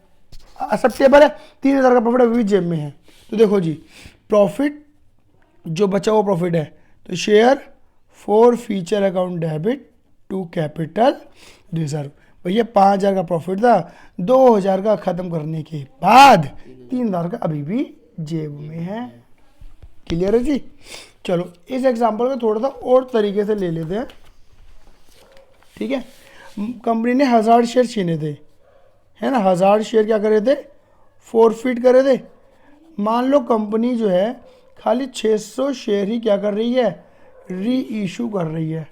एक्सेप्टेबल है। 3,000 का प्रॉफिट अभी भी जेब में है। तो देखो जी, प्रॉफिट जो बचा हुआ प्रॉफिट है, तो share for future account debit to capital reserve. भैया 5,000 का प्रॉफिट था, 2,000 का खत्म करने के बाद 3,000 का अभी भी जेब में है। क्लियर है जी। चलो इस एग्जांपल में थोड़ा सा और तरीके से ले लेते हैं। ठीक है। कंपनी ने 1,000 शेयर छीने थे, है ना। 1,000 शेयर क्या करे थे? फॉरफिट करे थे। मान लो कंपनी जो है खाली 600 शेयर ही क्या कर रही है? री इशू कर रही है।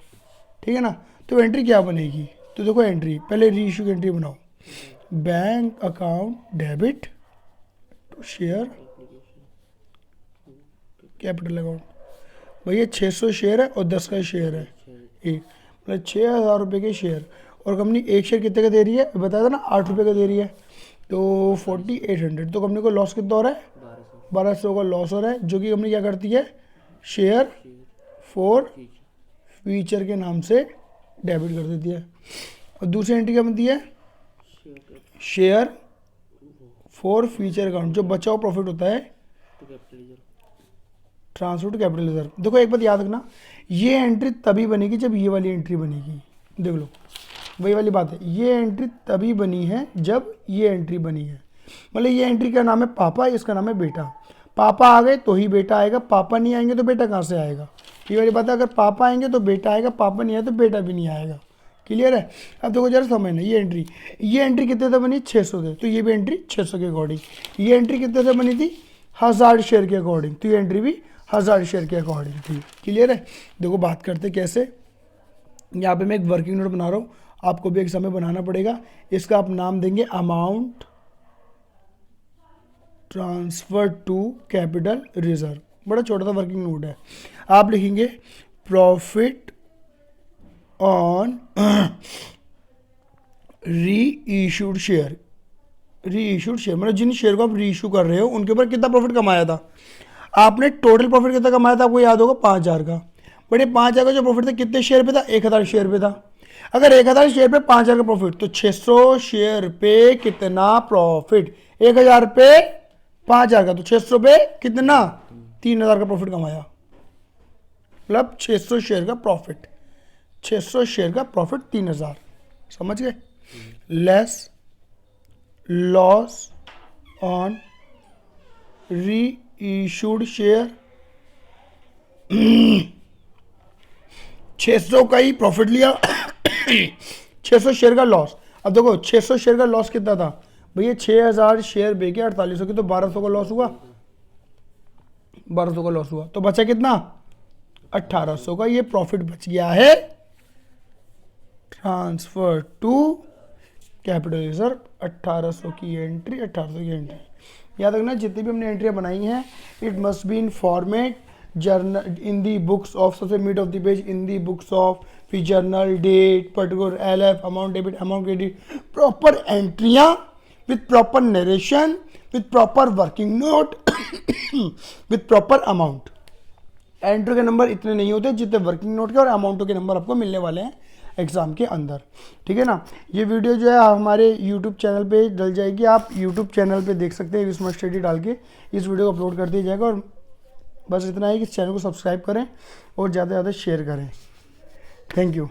ठीक है ना। तो एंट्री क्या बनेगी? तो देखो एंट्री, पहले री इशू की एंट्री बनाओ। Bank account debit to share capital account. भैया 600 शेयर है और 10 का शेयर है एक, मतलब 6,000 रुपये के शेयर, और कंपनी एक शेयर कितने का दे रही है? बताया था ना, 8 रुपये का दे रही है। तो 4,800, तो कंपनी को लॉस कितना हो रहा है? 1,200 का लॉस हो रहा है, जो कि कंपनी क्या करती है? शेयर फॉर फ्यूचर के नाम से डेबिट कर देती है। और दूसरी एंट्री क्या बनती है? शेयर फॉर फ्यूचर अकाउंट, जो बचा हुआ प्रॉफिट होता है ट्रांसफर टू कैपिटल रिजर्व। देखो एक बात याद रखना, ये एंट्री तभी बनेगी जब ये वाली एंट्री बनेगी। देख लो वही वाली बात है, ये एंट्री तभी बनी है जब ये एंट्री बनी है। मतलब ये एंट्री का नाम है पापा, इसका नाम है बेटा। पापा आ गए तो ही बेटा आएगा, पापा नहीं आएंगे तो बेटा कहाँ से आएगा? ये वाली बात है, अगर पापा आएंगे तो बेटा आएगा, पापा नहीं आए तो बेटा भी नहीं आएगा। क्लियर है। अब देखो जरा समझना, ये एंट्री कितने से बनी? 600 से, तो ये भी एंट्री 600 के अकॉर्डिंग। ये एंट्री कितने से बनी थी? 1,000 शेयर के अकॉर्डिंग, तो ये एंट्री भी 1,000 शेयर के अकॉर्डिंग थी। क्लियर है। देखो बात करते कैसे। यहाँ पे मैं एक वर्किंग नोट बना रहा हूँ, आपको भी एग्जाम में बनाना पड़ेगा। इसका आप नाम देंगे amount transfer to capital reserve. बड़ा छोटा सा वर्किंग नोट है। आप लिखेंगे profit on reissued share. Reissued share मतलब जिन शेयर को आप री इशू कर रहे हो उनके ऊपर कितना प्रॉफिट कमाया था आपने? टोटल प्रॉफिट कितना कमाया था आपको याद होगा? 5,000 का। बट ये 5,000 का जो प्रॉफिट था कितने शेयर पे था? 1,000 शेयर पे था। अगर 1,000 शेयर पे 5,000 का प्रॉफिट, तो 600 शेयर पे कितना प्रॉफिट? 1,000 पे 5,000 का, तो 600 पे कितना? 3,000 का प्रॉफिट कमाया। मतलब 600 शेयर का प्रॉफिट, 600 शेयर का प्रॉफिट 3,000। समझ गए? Less loss on reissued share. 600 का ही प्रॉफिट लिया 600 शेयर का लॉस। अब देखो 600 शेयर का लॉस कितना था भैया? 6,000 शेयर बेचे 4800 की, तो 1,200 का लॉस हुआ। 1,200 का लॉस हुआ, तो बचा कितना? 1,800 का। ये प्रॉफिट बच गया है ट्रांसफर टू कैपिटल रिजर्व। 1,800 की एंट्री, 1,800 की एंट्री। याद रखना जितनी भी हमने एंट्रियां बनाई हैं, it must be in format journal in the books of, सबसे mid of the page, in the books of, फिर journal, date, particular, LF, amount debit, amount credit, proper एंट्रियां with proper narration, with proper working note, with proper amount. Entry के number इतने नहीं होते जितने working note के और अमाउंटों के नंबर आपको मिलने वाले हैं एग्ज़ाम के अंदर। ठीक है ना। ये वीडियो जो है हमारे यूट्यूब चैनल पे डल जाएगी, आप यूट्यूब चैनल पे देख सकते हैं स्मार्ट स्टडी डाल के इस वीडियो को अपलोड कर दिया जाएगा। और बस इतना है कि इस चैनल को सब्सक्राइब करें और ज़्यादा से ज़्यादा शेयर करें। Thank you.